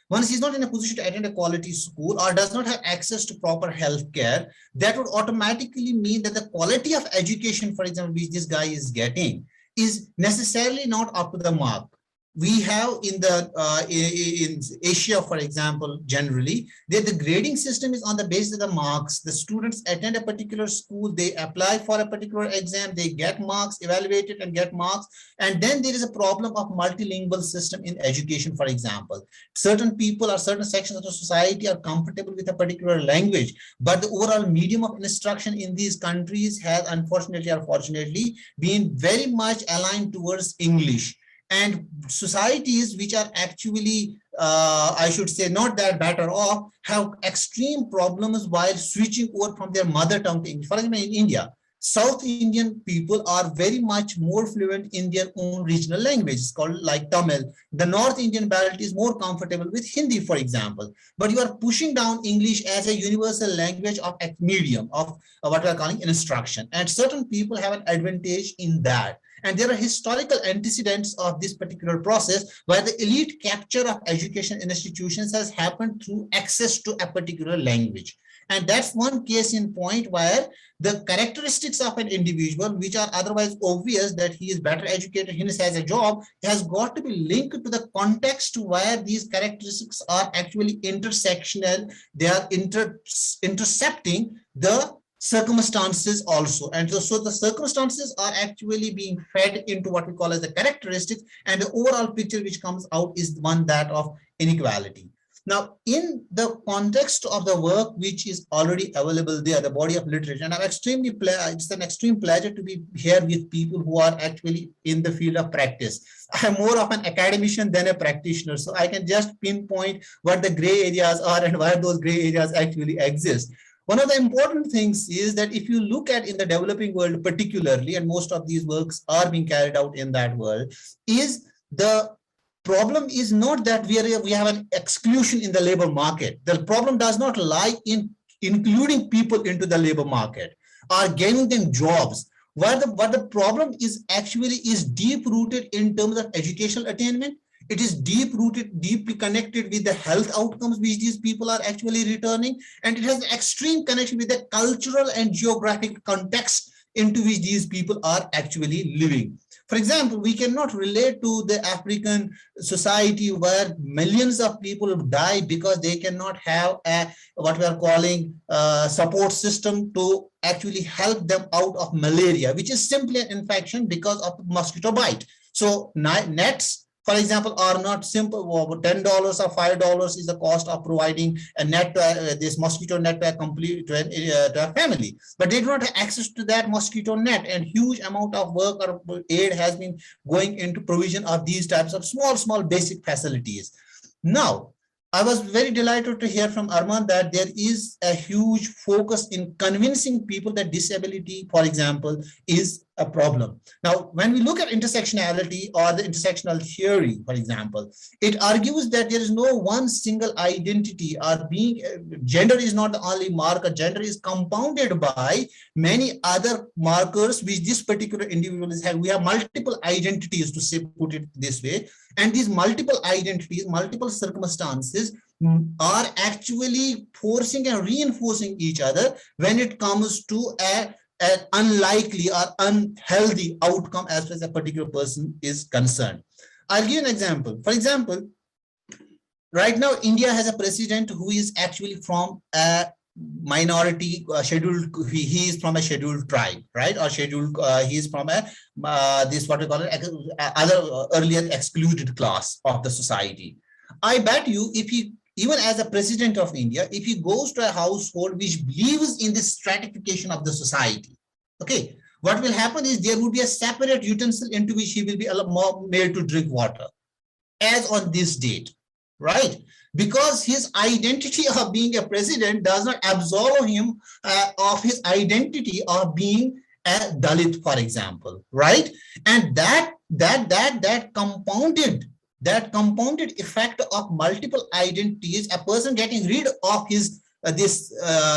[SPEAKER 3] Once he's not in a position to attend a quality school or does not have access to proper health care, that would automatically mean that the quality of education, for example, which this guy is getting is necessarily not up to the mark. We have in Asia, for example, generally, the grading system is on the basis of the marks. The students attend a particular school, they apply for a particular exam, they get marks, evaluate it and get marks. And then there is a problem of multilingual system in education, for example. Certain people or certain sections of the society are comfortable with a particular language, but the overall medium of instruction in these countries has unfortunately or fortunately been very much aligned towards English. And societies which are actually, I should say, not that better off, have extreme problems while switching over from their mother tongue to English. For example, in India, South Indian people are very much more fluent in their own regional languages called like Tamil. The North Indian belt is more comfortable with Hindi, for example. But you are pushing down English as a universal language of medium of what we are calling instruction. And certain people have an advantage in that. And there are historical antecedents of this particular process where the elite capture of education institutions has happened through access to a particular language. And that's one case in point where the characteristics of an individual, which are otherwise obvious that he is better educated, he has a job, has got to be linked to the context where these characteristics are actually intersectional. They are intercepting the circumstances also. And so the circumstances are actually being fed into what we call as the characteristics, and the overall picture which comes out is one that of inequality. Now, in the context of the work which is already available there, the body of literature, and it's an extreme pleasure to be here with people who are actually in the field of practice. I'm more of an academician than a practitioner, so I can just pinpoint what the gray areas are and where those gray areas actually exist. One of the important things is that if you look at in the developing world particularly, and most of these works are being carried out in that world, is the problem is not that we have an exclusion in the labor market. The problem does not lie in including people into the labor market or giving them jobs. What the problem is actually is deep rooted in terms of educational attainment. It is deep rooted, deeply connected with the health outcomes which these people are actually returning. And it has an extreme connection with the cultural and geographic context into which these people are actually living. For example, we cannot relate to the African society where millions of people die because they cannot have a what we are calling support system to actually help them out of malaria, which is simply an infection because of mosquito bite. So nets, for example, are not simple. $10 or $5 is the cost of providing a net, this mosquito net to a family. But they do not have access to that mosquito net, and huge amount of work or aid has been going into provision of these types of small basic facilities. Now, I was very delighted to hear from Arman that there is a huge focus in convincing people that disability, for example, is a problem. Now, when we look at intersectionality or the intersectional theory, for example, it argues that there is no one single identity or being, gender is not the only marker. Gender is compounded by many other markers which this particular individual is having. We have multiple identities, to say, put it this way. And these multiple identities, multiple circumstances are actually forcing and reinforcing each other when it comes to an unlikely or unhealthy outcome as far as a particular person is concerned. I'll give you an example. For example, right now, India has a president who is actually from a minority scheduled, he is from a scheduled tribe, right? Or scheduled, he is from a this what we call it other earlier excluded class of the society. I bet you if he, even as a president of India, if he goes to a household which believes in this stratification of the society, okay, what will happen is there will be a separate utensil into which he will be made to drink water as on this date, right? Because his identity of being a president does not absolve him of his identity of being a Dalit, for example, right? And that compounded effect of multiple identities, a person getting rid of his this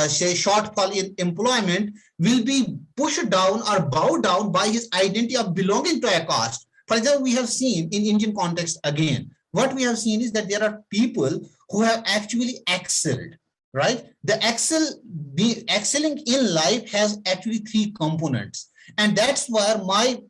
[SPEAKER 3] shortfall in employment will be pushed down or bowed down by his identity of belonging to a caste. For example, we have seen in Indian context again, what we have seen is that there are people who have actually excelled, right? The excelling in life has actually three components. And that's where my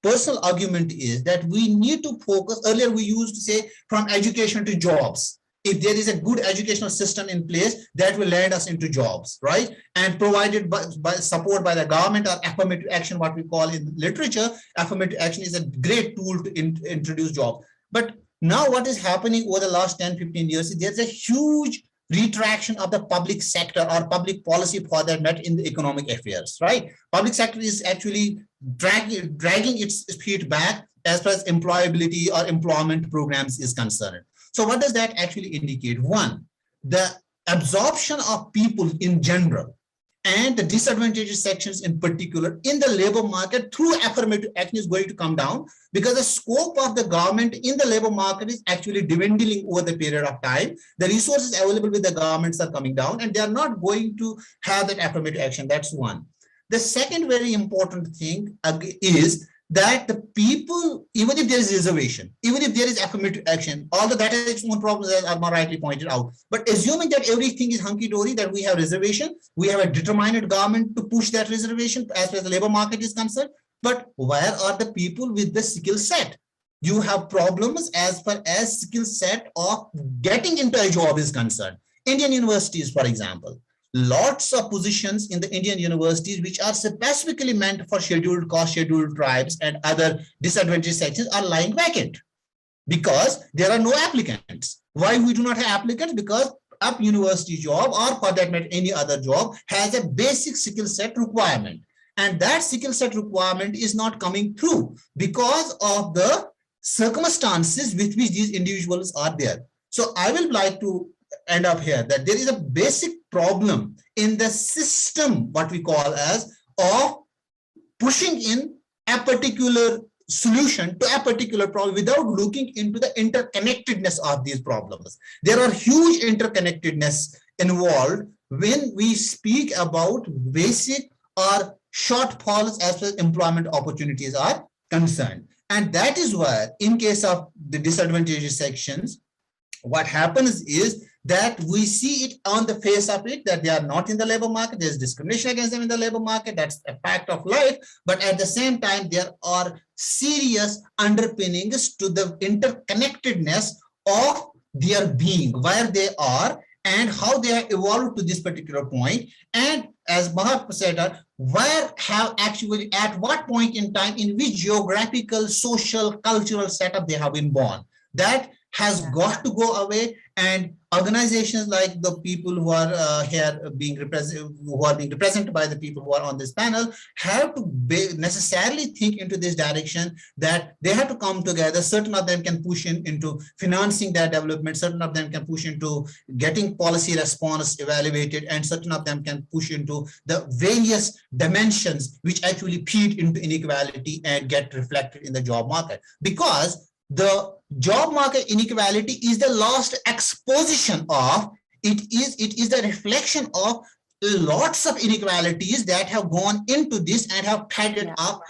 [SPEAKER 3] personal argument is that we need to focus. Earlier, we used to say from education to jobs. If there is a good educational system in place, that will land us into jobs, right? And provided by support by the government or affirmative action, what we call in literature, affirmative action is a great tool to introduce jobs. But now what is happening over the last 10, 15 years is there's a huge retraction of the public sector or public policy for that matter in the economic affairs, right? Public sector is actually dragging its feet back as far as employability or employment programs is concerned. So what does that actually indicate? One, the absorption of people in general and the disadvantaged sections in particular in the labor market through affirmative action is going to come down because the scope of the government in the labor market is actually dwindling over the period of time. The resources available with the governments are coming down and they are not going to have that affirmative action. That's one. The second very important thing is that the people, even if there is reservation, even if there is affirmative action, although that has its own problems as Arman rightly pointed out, but assuming that everything is hunky-dory, that we have reservation, we have a determined government to push that reservation as far as the labor market is concerned, but where are the people with the skill set? You have problems as far as skill set of getting into a job is concerned. Indian universities, for example, lots of positions in the Indian universities which are specifically meant for scheduled caste, scheduled tribes, and other disadvantaged sections are lying vacant because there are no applicants. Why we do not have applicants? Because a university job, or for that matter any other job, has a basic skill set requirement, and that skill set requirement is not coming through because of the circumstances with which these individuals are there. So I will like to end up here that there is a basic problem in the system, what we call as, of pushing in a particular solution to a particular problem without looking into the interconnectedness of these problems. There are huge interconnectedness involved when we speak about basic or shortfalls as far as employment opportunities are concerned. And that is why in case of the disadvantaged sections, what happens is that we see it on the face of it that they are not in the labor market. There's discrimination against them in the labor market. That's a fact of life. But at the same time, there are serious underpinnings to the interconnectedness of their being, where they are and how they have evolved to this particular point. And as Maha said, where have actually, at what point in time, in which geographical, social, cultural setup they have been born. That has got to go away, and organizations like the people who are here being represented by the people who are on this panel have to necessarily think into this direction, that they have to come together. Certain of them can push into financing their development, certain of them can push into getting policy response evaluated, and certain of them can push into the various dimensions which actually feed into inequality and get reflected in the job market. Because the job market inequality is the last exposition of it is the reflection of lots of inequalities that have gone into this and have headed up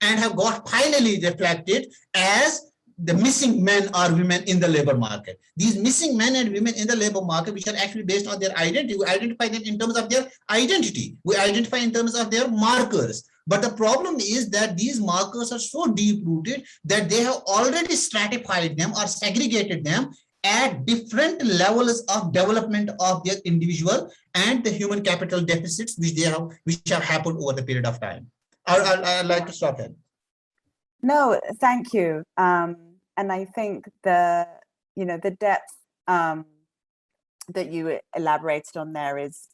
[SPEAKER 3] and have got finally reflected as the missing men or women in the labor market. These missing men and women in the labor market, which are actually based on their identity, we identify them in terms of their identity, we identify in terms of their markers. But the problem is that these markers are so deep-rooted that they have already stratified them or segregated them at different levels of development of their individual and the human capital deficits which have happened over the period of time. I'd like to stop here.
[SPEAKER 2] No, thank you. And I think the depth that you elaborated on there is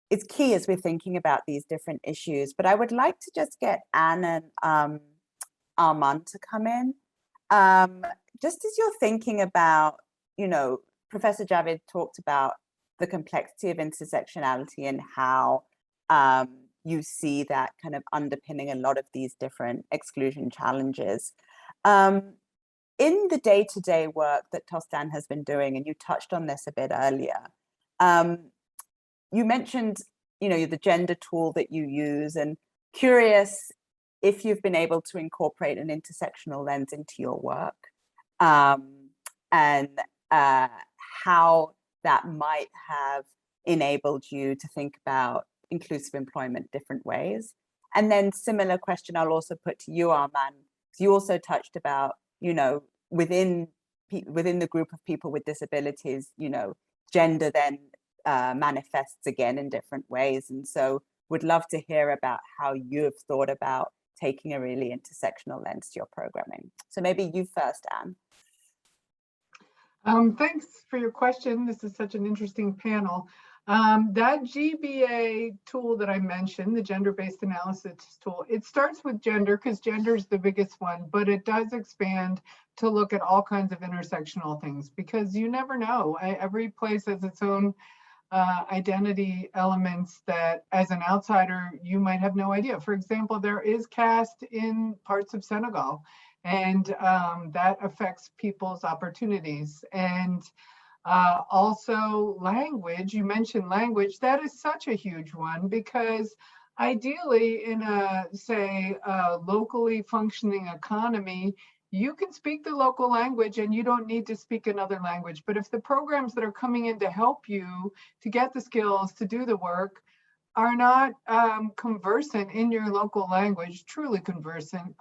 [SPEAKER 2] it's key as we're thinking about these different issues. But I would like to just get Anne and Arman to come in. Just as you're thinking about, Professor Javaid talked about the complexity of intersectionality and how you see that kind of underpinning a lot of these different exclusion challenges. In the day-to-day work that Tostan has been doing, and you touched on this a bit earlier, you mentioned, the gender tool that you use, and curious if you've been able to incorporate an intersectional lens into your work, and how that might have enabled you to think about inclusive employment different ways. And then similar question I'll also put to you, Arman, because you also touched about, within the group of people with disabilities, gender then manifests again in different ways. And so would love to hear about how you have thought about taking a really intersectional lens to your programming. So maybe you first, Anne.
[SPEAKER 4] Thanks for your question. This is such an interesting panel. That GBA tool that I mentioned, the gender-based analysis tool, it starts with gender because gender is the biggest one, but it does expand to look at all kinds of intersectional things, because you never know. Every place has its own identity elements that as an outsider, you might have no idea. For example, there is caste in parts of Senegal, and that affects people's opportunities. And also language, you mentioned language, that is such a huge one, because ideally in a, say, locally functioning economy, you can speak the local language and you don't need to speak another language. But if the programs that are coming in to help you to get the skills to do the work are not conversant in your local language, truly conversant,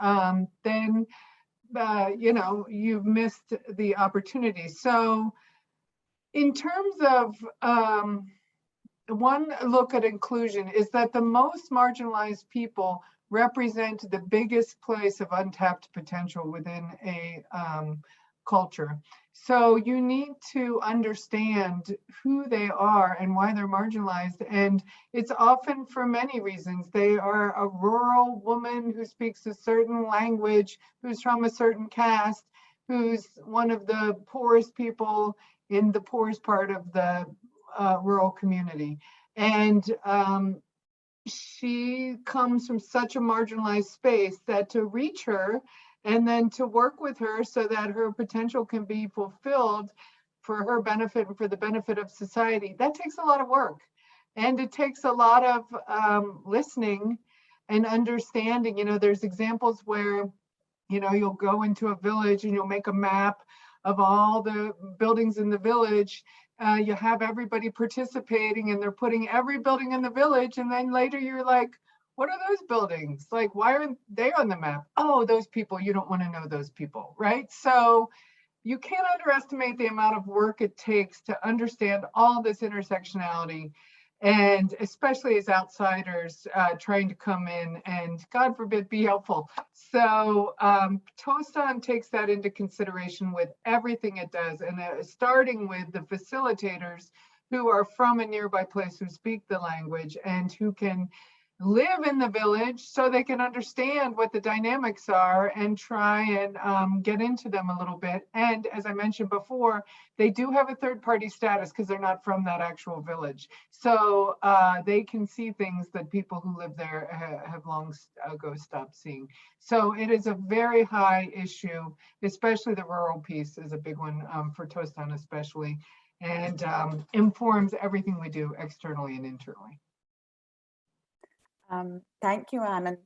[SPEAKER 4] then you've missed the opportunity. So in terms of one look at inclusion is that the most marginalized people represent the biggest place of untapped potential within a culture. So you need to understand who they are and why they're marginalized. And it's often for many reasons. They are a rural woman who speaks a certain language, who's from a certain caste, who's one of the poorest people in the poorest part of the rural community. And she comes from such a marginalized space that to reach her and then to work with her so that her potential can be fulfilled for her benefit and for the benefit of society, that takes a lot of work. And it takes a lot of listening and understanding. You know, there's examples where, you know, you'll go into a village and you'll make a map of all the buildings in the village. You have everybody participating and they're putting every building in the village. And then later you're like, what are those buildings? Like, why aren't they on the map? Oh, those people, you don't want to know those people, right? So you can't underestimate the amount of work it takes to understand all this intersectionality, and especially as outsiders trying to come in and, God forbid, be helpful. So TOSTON takes that into consideration with everything it does, and starting with the facilitators who are from a nearby place, who speak the language and who can live in the village so they can understand what the dynamics are and try and get into them a little bit. And as I mentioned before, they do have a third-party status because they're not from that actual village. So they can see things that people who live there have long ago stopped seeing. So it is a very high issue, especially the rural piece is a big one for TOSTON especially, and informs everything we do externally and internally.
[SPEAKER 2] Thank you, Anne. And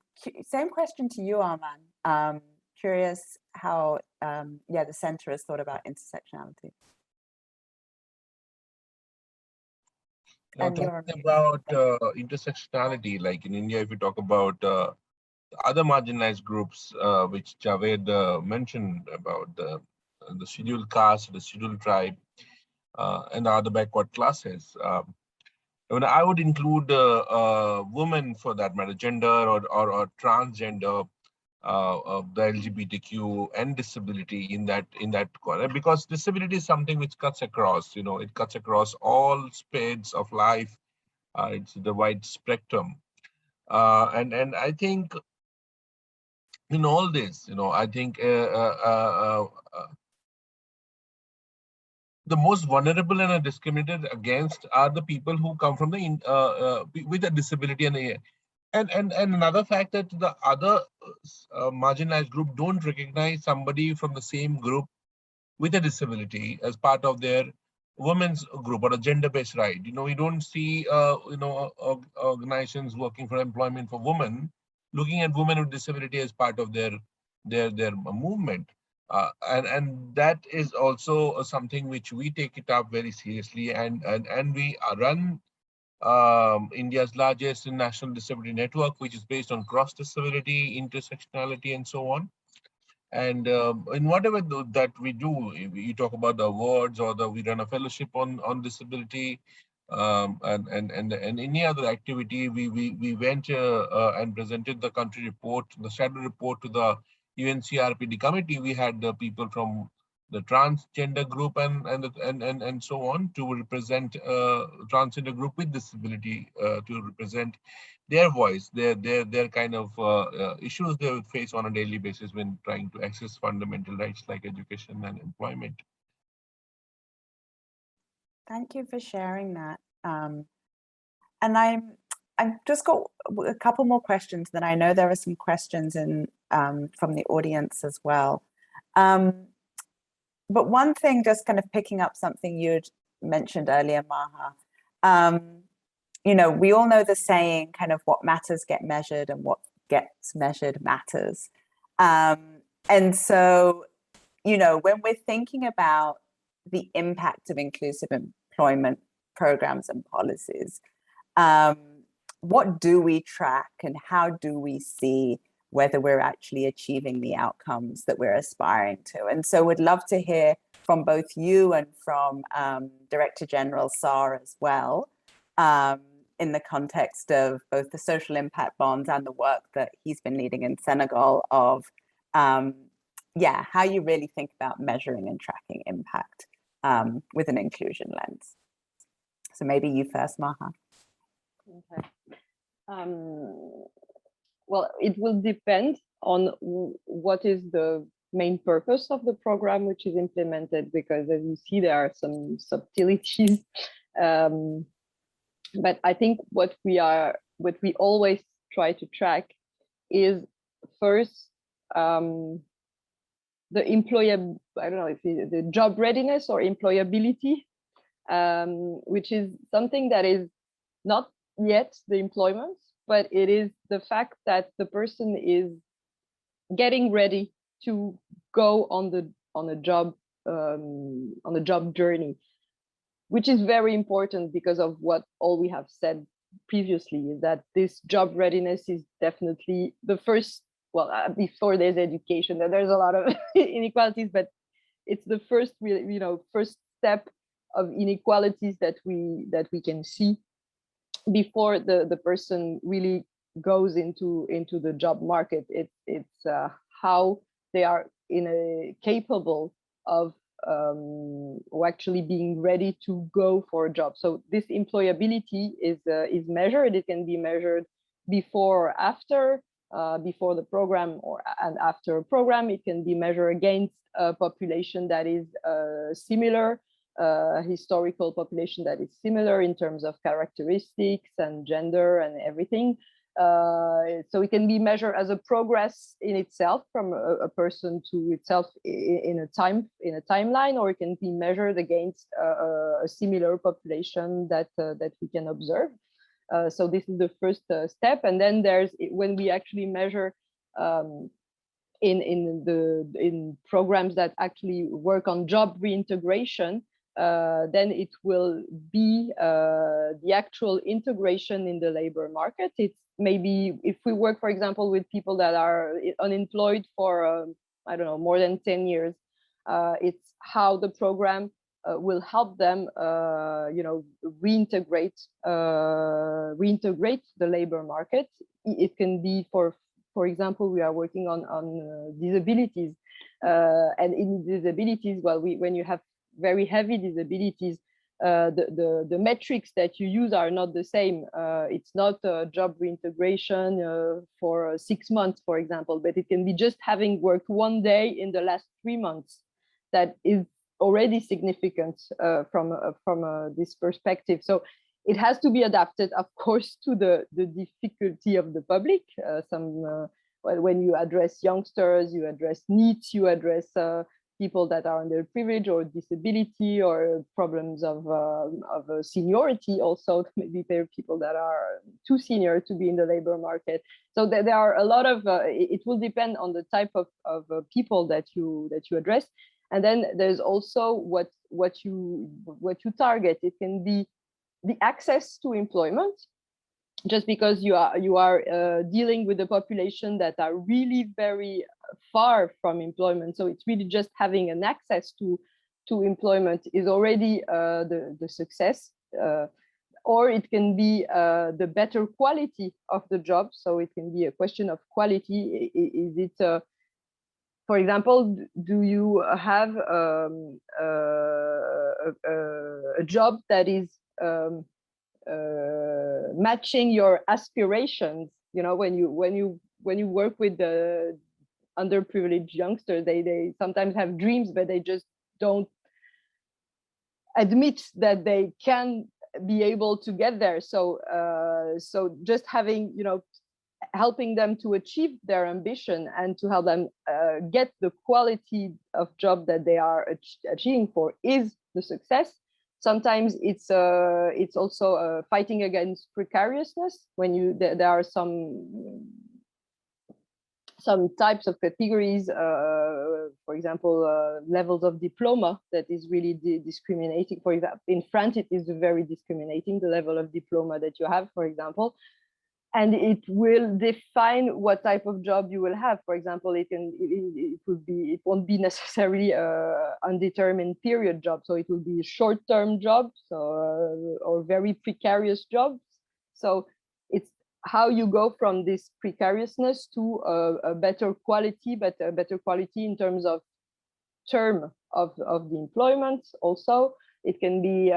[SPEAKER 2] same question to you, Arman. Curious how, the center has thought about intersectionality.
[SPEAKER 5] Talking about intersectionality, like in India, if you talk about other marginalized groups, which Javaid mentioned about the scheduled caste, the scheduled tribe, and the other backward classes. I would include women for that matter, gender or transgender, the LGBTQ and disability in that corner, because disability is something which cuts across. You know, it cuts across all spades of life. It's the wide spectrum, and I think in all this, I think the most vulnerable and are discriminated against are the people who come from the with a disability and another fact that the other marginalized group don't recognize somebody from the same group with a disability as part of their women's group or a gender-based right. We don't see organizations working for employment for women looking at women with disability as part of their movement. And that is also something which we take it up very seriously, and we run India's largest national disability network, which is based on cross disability, intersectionality, and so on. And in whatever that we do, you talk about the awards or we run a fellowship on disability, and any other activity, we went and presented the country report, the shadow report to the UNCRPD committee. We had the people from the transgender group and so on to represent transgender group with disability, to represent their voice, their kind of issues they would face on a daily basis when trying to access fundamental rights like education and employment.
[SPEAKER 2] Thank you for sharing that. And I've just got a couple more questions. Then I know there are some questions from the audience as well. But one thing, just kind of picking up something you'd mentioned earlier, Maha. We all know the saying, kind of what matters get measured and what gets measured matters. And so, when we're thinking about the impact of inclusive employment programs and policies, what do we track and how do we see whether we're actually achieving the outcomes that we're aspiring to? And so we'd love to hear from both you and from Director General Sarr as well. in the context of both the social impact bonds and the work that he's been leading in Senegal of, how you really think about measuring and tracking impact with an inclusion lens. So maybe you first, Maha.
[SPEAKER 7] Okay. Well, it will depend on what is the main purpose of the program which is implemented, because as you see, there are some subtleties. But I think what we always try to track is first the the job readiness or employability, which is something that is not yet the employment, but it is the fact that the person is getting ready to go on a job journey, which is very important because of what all we have said previously, is that this job readiness is definitely the first, before there's education, there's a lot of inequalities, but it's the first first step of inequalities that we can see before the person really goes into the job market. It's how they are capable of actually being ready to go for a job. So this employability is measured. It can be measured before or after, before the program and after a program. It can be measured against a population that is similar, historical population that is similar in terms of characteristics and gender and everything. So it can be measured as a progress in itself from a person to itself in a timeline, or it can be measured against a similar population that we can observe. So this is the first step, and then there's when we actually measure in programs that actually work on job reintegration. Then it will be the actual integration in the labor market. It's maybe if we work, for example, with people that are unemployed for, I don't know, more than 10 years, it's how the program will help them, reintegrate the labor market. It can be for example, we are working on disabilities, and in disabilities, when you have very heavy disabilities, the metrics that you use are not the same. It's not job reintegration for 6 months, for example, but it can be just having worked 1 day in the last 3 months. That is already significant from this perspective. So it has to be adapted, of course, to the difficulty of the public. When you address youngsters, you address needs, you address people that are underprivileged or disability or problems of seniority. Also, maybe there are people that are too senior to be in the labor market. So there are a lot of. It will depend on the type of people that you address, and then there's also what you target. It can be the access to employment. Just because you are dealing with a population that are really very far from employment, so it's really just having an access to employment is already the success, or it can be the better quality of the job. So it can be a question of quality. Is it, for example, do you have a job that is matching your aspirations? When you work with the underprivileged youngsters, they sometimes have dreams, but they just don't admit that they can be able to get there. So just having, helping them to achieve their ambition and to help them get the quality of job that they are achieving for is the success. Sometimes it's also fighting against precariousness. When there are some types of categories, for example, levels of diploma that is really discriminating. For example, in France, it is very discriminating, the level of diploma that you have, for example. and it will define what type of job you will have. For example, it won't be necessarily a undetermined period job. So it will be a short-term job, or very precarious jobs. So it's how you go from this precariousness to a better quality, but a better quality in terms of term of the employment. Also, it can be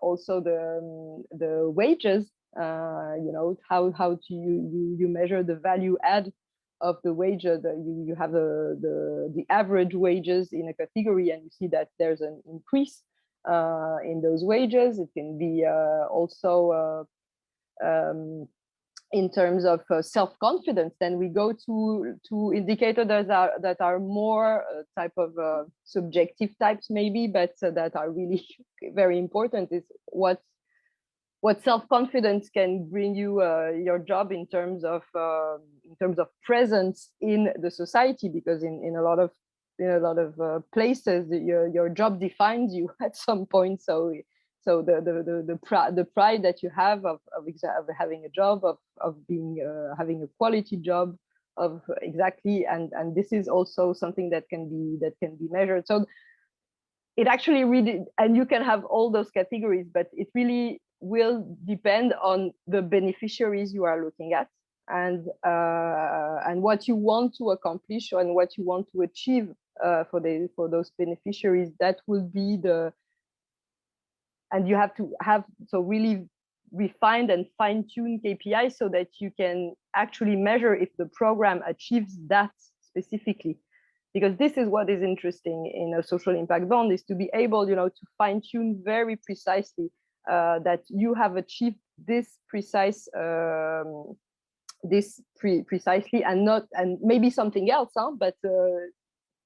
[SPEAKER 7] also the wages. How do you measure the value add of the wage? You have the average wages in a category, and you see that there's an increase in those wages. It can be also in terms of self-confidence. Then we go to indicators that are more type of subjective types, maybe, but that are really very important. Is what self-confidence can bring you your job in terms of presence in the society, because in a lot of places your job defines you at some point. So the pride that you have of having a job, of being having a quality job, of exactly, and this is also something that can be measured. So it actually really, and you can have all those categories, but it really will depend on the beneficiaries you are looking at, and what you want to accomplish and what you want to achieve for those beneficiaries. That will be and you have to have really refined and fine-tuned KPIs so that you can actually measure if the program achieves that specifically. Because this is what is interesting in a social impact bond, is to be able, to fine-tune very precisely that you have achieved this precise, precisely, and maybe something else, but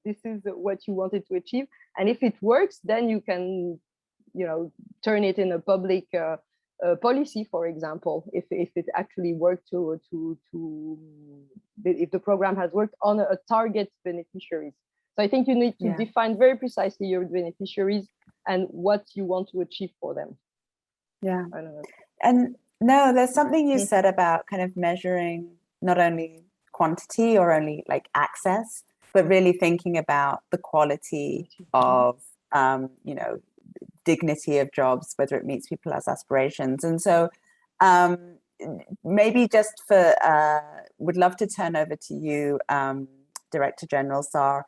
[SPEAKER 7] this is what you wanted to achieve. And if it works, then you can, turn it in a public policy, for example, if it actually worked if the program has worked on a target beneficiaries. So I think you need to define very precisely your beneficiaries and what you want to achieve for them.
[SPEAKER 2] Yeah.
[SPEAKER 7] I don't know.
[SPEAKER 2] And no, there's something you said about kind of measuring not only quantity or only like access, but really thinking about the quality of, dignity of jobs, whether it meets people as aspirations. And so maybe just would love to turn over to you, Director General Sarr.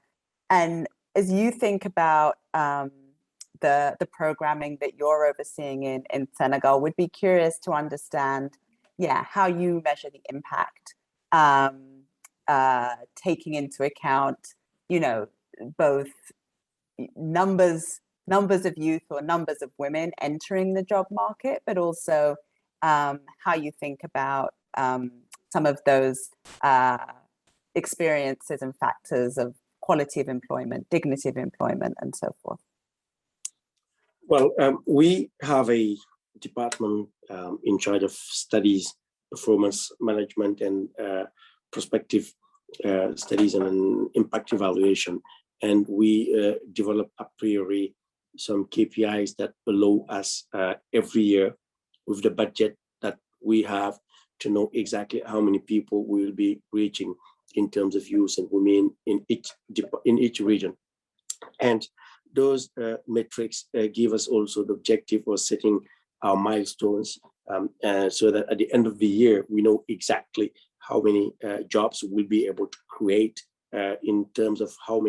[SPEAKER 2] And as you think about the programming that you're overseeing in Senegal, would be curious to understand, how you measure the impact, taking into account, both numbers of youth or numbers of women entering the job market, but also how you think about some of those experiences and factors of quality of employment, dignity of employment, and so forth.
[SPEAKER 6] Well, we have a department in charge of studies, performance management, and prospective studies and impact evaluation. And we develop a priori some KPIs that allow us every year, with the budget that we have, to know exactly how many people we will be reaching in terms of youth and women in each region. And those metrics give us also the objective of setting our milestones, so that at the end of the year, we know exactly how many jobs we'll be able to create in terms of how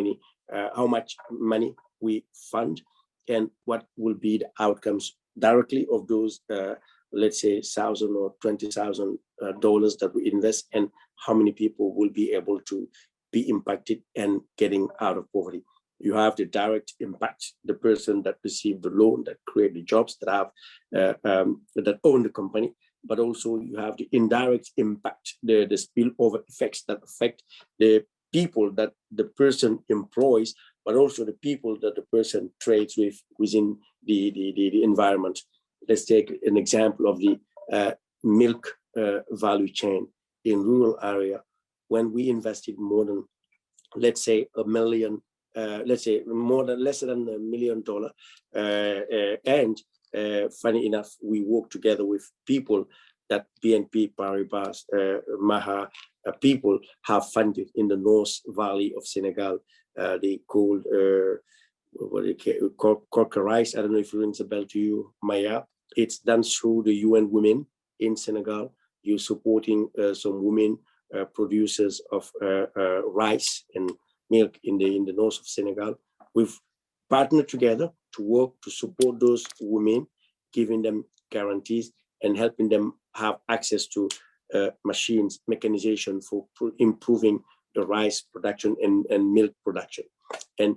[SPEAKER 6] much money we fund, and what will be the outcomes directly of those, let's say, $1,000 or $20,000 that we invest, and how many people will be able to be impacted and getting out of poverty. You have the direct impact, the person that received the loan, that create the jobs, that have that own the company, but also you have the indirect impact, the spillover effects that affect the people that the person employs, but also the people that the person trades with within the environment. Let's take an example of the milk value chain in rural area. When we invested more than, let's say, $1 million, less than $1 million, and funny enough, we work together with people that BNP Paribas Maha people have funded in the North Valley of Senegal. They called Corcorice. I don't know if it rings a bell to you, Maya. It's done through the UN Women in Senegal. You're supporting some women producers of rice and milk in the north of Senegal. We've partnered together to work to support those women, giving them guarantees and helping them have access to machines, mechanization for improving the rice production and milk production. And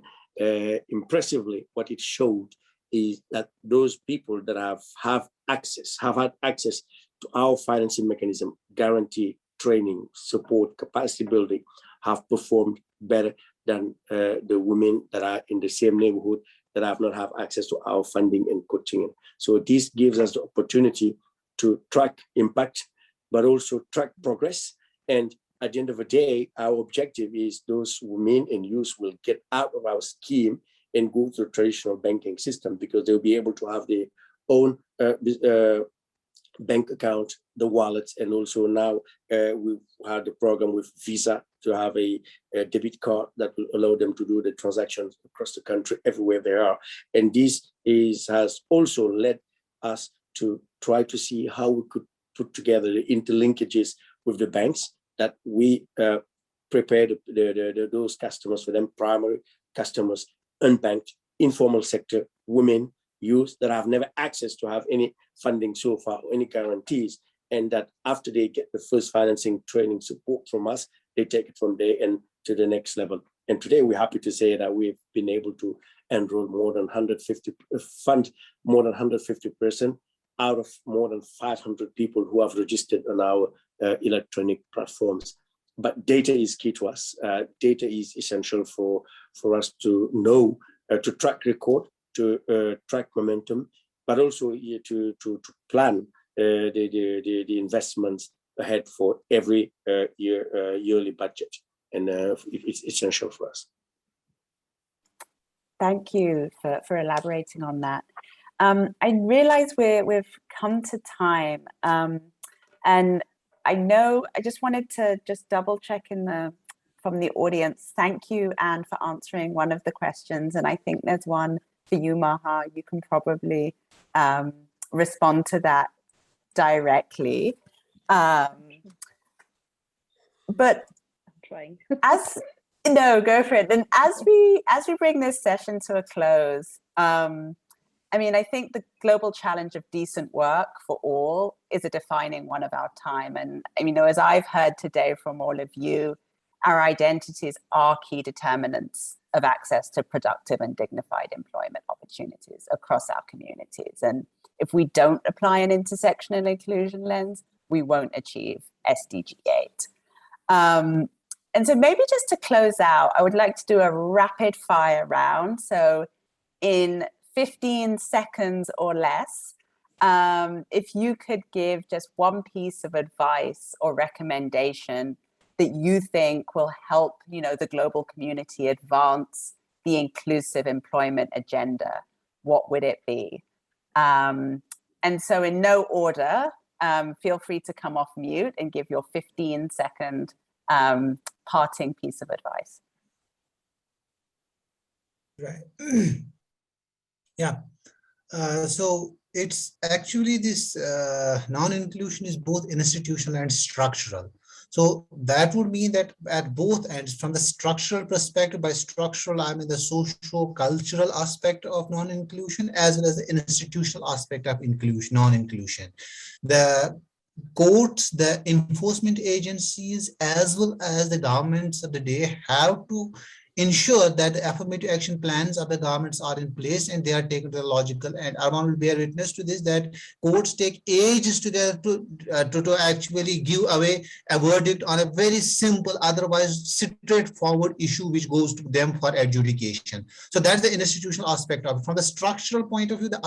[SPEAKER 6] impressively, what it showed is that those people that have had access to our financing mechanism, guarantee, training, support, capacity building, have performed better than the women that are in the same neighborhood that have not had access to our funding and coaching. So this gives us the opportunity to track impact, but also track progress. And at the end of the day, our objective is those women and youth will get out of our scheme and go to the traditional banking system, because they'll be able to have their own bank account, the wallets, and also now we've had the program with Visa to have a debit card that will allow them to do the transactions across the country, everywhere they are. And this has also led us to try to see how we could put together the interlinkages with the banks, that we prepare those customers for them, primary customers, unbanked, informal sector, women, youth that have never access to have any funding so far, or any guarantees, and that after they get the first financing, training, support from us, they take it from there and to the next level. And today we're happy to say that we've been able to enroll more than 150, fund more than 150% out of more than 500 people who have registered on our electronic platforms. But data is key to us. Data is essential for us to know, to track record, to track momentum, but also to plan the investments ahead for every yearly budget. And it's essential for us.
[SPEAKER 2] Thank you for elaborating on that. I realize we've come to time, and I know I just wanted to double check from the audience. Thank you, Anne, for answering one of the questions, and I think there's one for you, Maha. You can probably respond to that directly. But
[SPEAKER 7] I'm trying.
[SPEAKER 2] No, go for it. And as we bring this session to a close, I mean, I think the global challenge of decent work for all is a defining one of our time. And you know, as I've heard today from all of you, our identities are key determinants of access to productive and dignified employment opportunities across our communities. And if we don't apply an intersectional inclusion lens, we won't achieve SDG 8. And so maybe just to close out, I would like to do a rapid fire round. So in 15 seconds or less, if you could give just one piece of advice or recommendation that you think will help, you know, the global community advance the inclusive employment agenda, what would it be? And so in no order, feel free to come off mute and give your 15-second parting piece of advice.
[SPEAKER 3] Right. Yeah. So it's actually this non-inclusion is both institutional and structural. So that would mean that at both ends, from the structural perspective, by structural, I mean the socio-cultural aspect of non-inclusion, as well as the institutional aspect of inclusion, non-inclusion. The courts, the enforcement agencies, as well as the governments of the day have to ensure that the affirmative action plans of the governments are in place and they are taken to the logical. And Arman will bear witness to this, that courts take ages together to actually give away a verdict on a very simple, otherwise straightforward issue which goes to them for adjudication. So that's the institutional aspect of it. From the structural point of view, the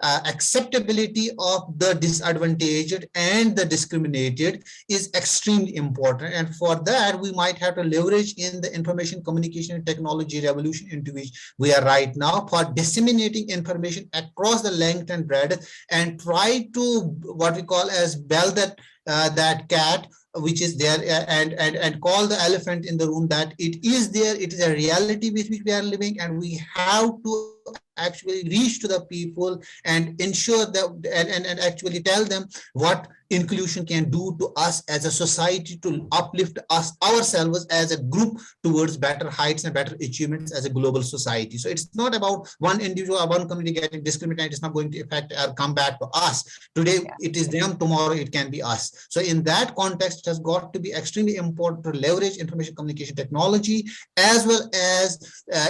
[SPEAKER 3] acceptability of the disadvantaged and the discriminated is extremely important. And for that, we might have to leverage in the information communication communication technology revolution into which we are right now, for disseminating information across the length and breadth, and try to what we call as bell that cat which is there, and call the elephant in the room that it is there, it is a reality with which we are living, and we have to actually reach to the people and ensure that and actually tell them what inclusion can do to us as a society, to uplift us ourselves as a group towards better heights and better achievements as a global society. So it's not about one individual or one community getting discriminated. It's not going to affect or come back to us. Today it is them, tomorrow it can be us. So in that context, it has got to be extremely important to leverage information communication technology, as well as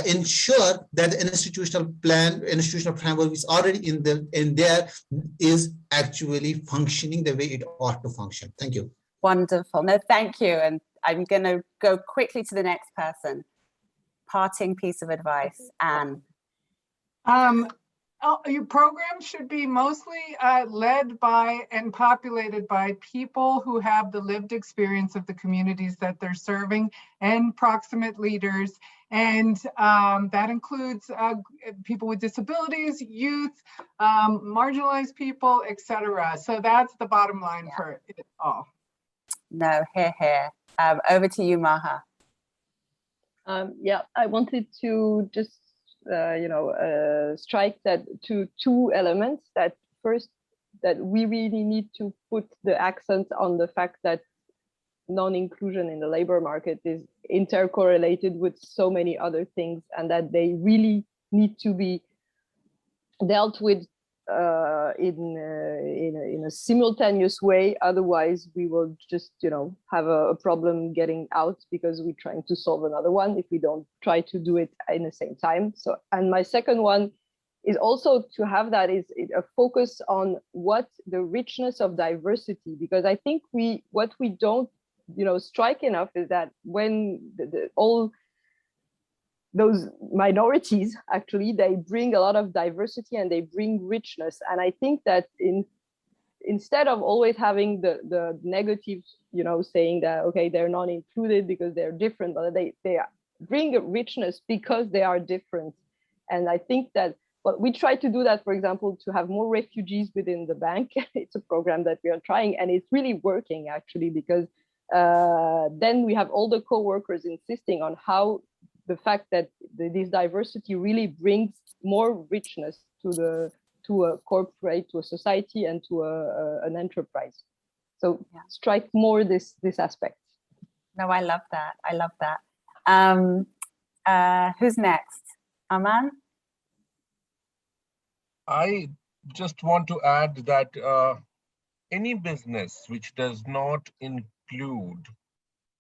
[SPEAKER 3] ensure that the institutional framework is already in there is actually functioning the way it ought to function. Thank you.
[SPEAKER 2] Wonderful. No, thank you. And I'm going to go quickly to the next person. Parting piece of advice, Anne.
[SPEAKER 4] Your program should be mostly led by and populated by people who have the lived experience of the communities that they're serving, and proximate leaders. And that includes people with disabilities, youth, marginalized people, etc. So that's the bottom line for it all.
[SPEAKER 2] No, here. Over to you, Maha.
[SPEAKER 7] Yeah, I wanted to just strike that to two elements. That first, that we really need to put the accent on the fact that non-inclusion in the labor market is intercorrelated with so many other things, and that they really need to be dealt with in a simultaneous way. Otherwise, we will just have a problem getting out, because we're trying to solve another one if we don't try to do it in the same time. So, and my second one is also to have that is a focus on what the richness of diversity, because I think what we don't strike enough is that when all those minorities, actually, they bring a lot of diversity and they bring richness. And I think that instead of always having the negative, saying that, okay, they're not included because they're different, but they bring a richness because they are different. And I think that, but we try to do that, for example, to have more refugees within the bank. It's a program that we are trying, and it's really working, actually, because then we have all the co-workers insisting on how the fact that this diversity really brings more richness to a corporate, to a society, and to an enterprise. So strike more this aspect.
[SPEAKER 2] No, I love that. I love that. Who's next? Arman?
[SPEAKER 5] I just want to add that any business which does not include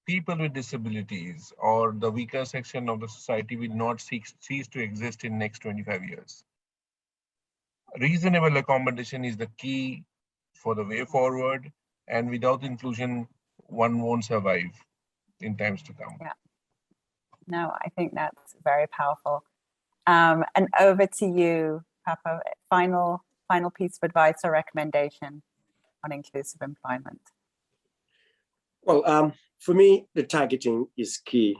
[SPEAKER 5] people with disabilities or the weaker section of the society will not cease to exist in next 25 years. Reasonable accommodation is the key for the way forward, and without inclusion, one won't survive in times to come.
[SPEAKER 2] Yeah. No, I think that's very powerful. And over to you, Papa. Final piece of advice or recommendation on inclusive employment.
[SPEAKER 6] Well, for me, the targeting is key.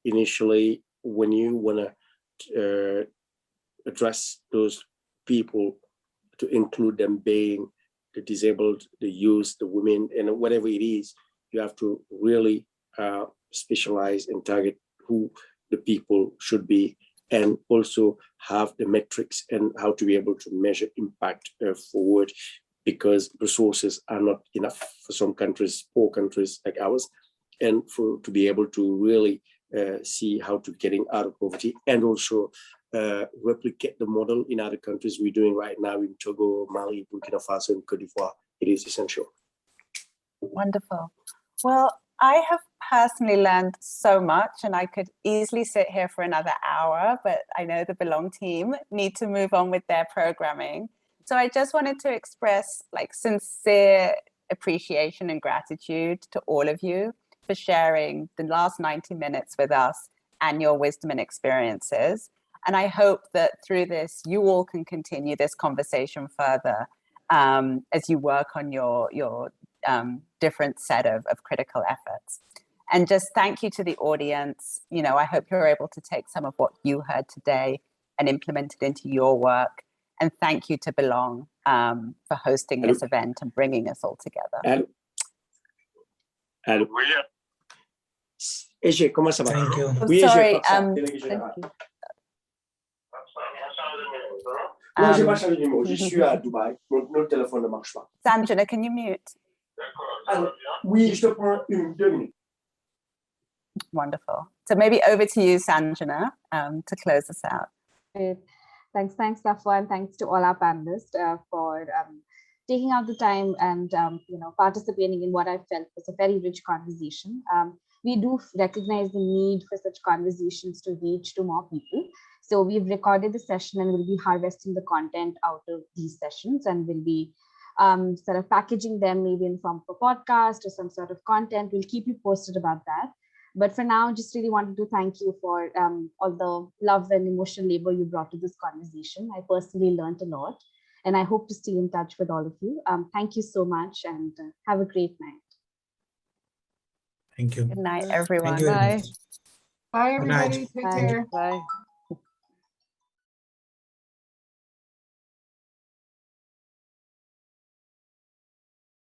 [SPEAKER 6] Initially, when you want to address those people, to include them being the disabled, the youth, the women, and whatever it is, you have to really specialize and target who the people should be, and also have the metrics and how to be able to measure impact forward, because resources are not enough for some countries, poor countries like ours, and to be able to really see how to getting out of poverty, and also replicate the model in other countries we're doing right now in Togo, Mali, Burkina Faso, and Cote d'Ivoire. It is essential.
[SPEAKER 2] Wonderful. Well, I have personally learned so much, and I could easily sit here for another hour, but I know the Belong team need to move on with their programming. So I just wanted to express sincere appreciation and gratitude to all of you for sharing the last 90 minutes with us and your wisdom and experiences. And I hope that through this, you all can continue this conversation further as you work on your different set of critical efforts. And just thank you to the audience. You know, I hope you're able to take some of what you heard today and implement it into your work. And thank you to Belong for hosting this event and bringing us all together.
[SPEAKER 6] Allô. EG, comment ça va?
[SPEAKER 3] Thank you.
[SPEAKER 6] Oui,
[SPEAKER 2] Sorry,
[SPEAKER 6] EG, délégué général. Non, j'ai pas changé de numéro. Je suis à Dubaï. Mon téléphone ne marche pas.
[SPEAKER 2] Sanjana, can you mute?
[SPEAKER 6] Oui, je te prends 2 minutes.
[SPEAKER 2] Wonderful. So maybe over to you, Sanjana, to close us out.
[SPEAKER 1] Great. Thanks, Afua, and thanks to all our panelists for taking out the time and participating in what I felt was a very rich conversation. We do recognize the need for such conversations to reach to more people. So we've recorded the session and we'll be harvesting the content out of these sessions, and we'll be sort of packaging them maybe in form of a podcast or some sort of content. We'll keep you posted about that. But for now, just really wanted to thank you for all the love and emotional labor you brought to this conversation. I personally learned a lot, and I hope to stay in touch with all of you. Thank you so much, and have a great night.
[SPEAKER 3] Thank you.
[SPEAKER 2] Good night, everyone.
[SPEAKER 3] Thank you very much.
[SPEAKER 4] Bye,
[SPEAKER 3] Good night.
[SPEAKER 4] everybody. Take
[SPEAKER 1] Bye.
[SPEAKER 4] care.
[SPEAKER 7] Bye.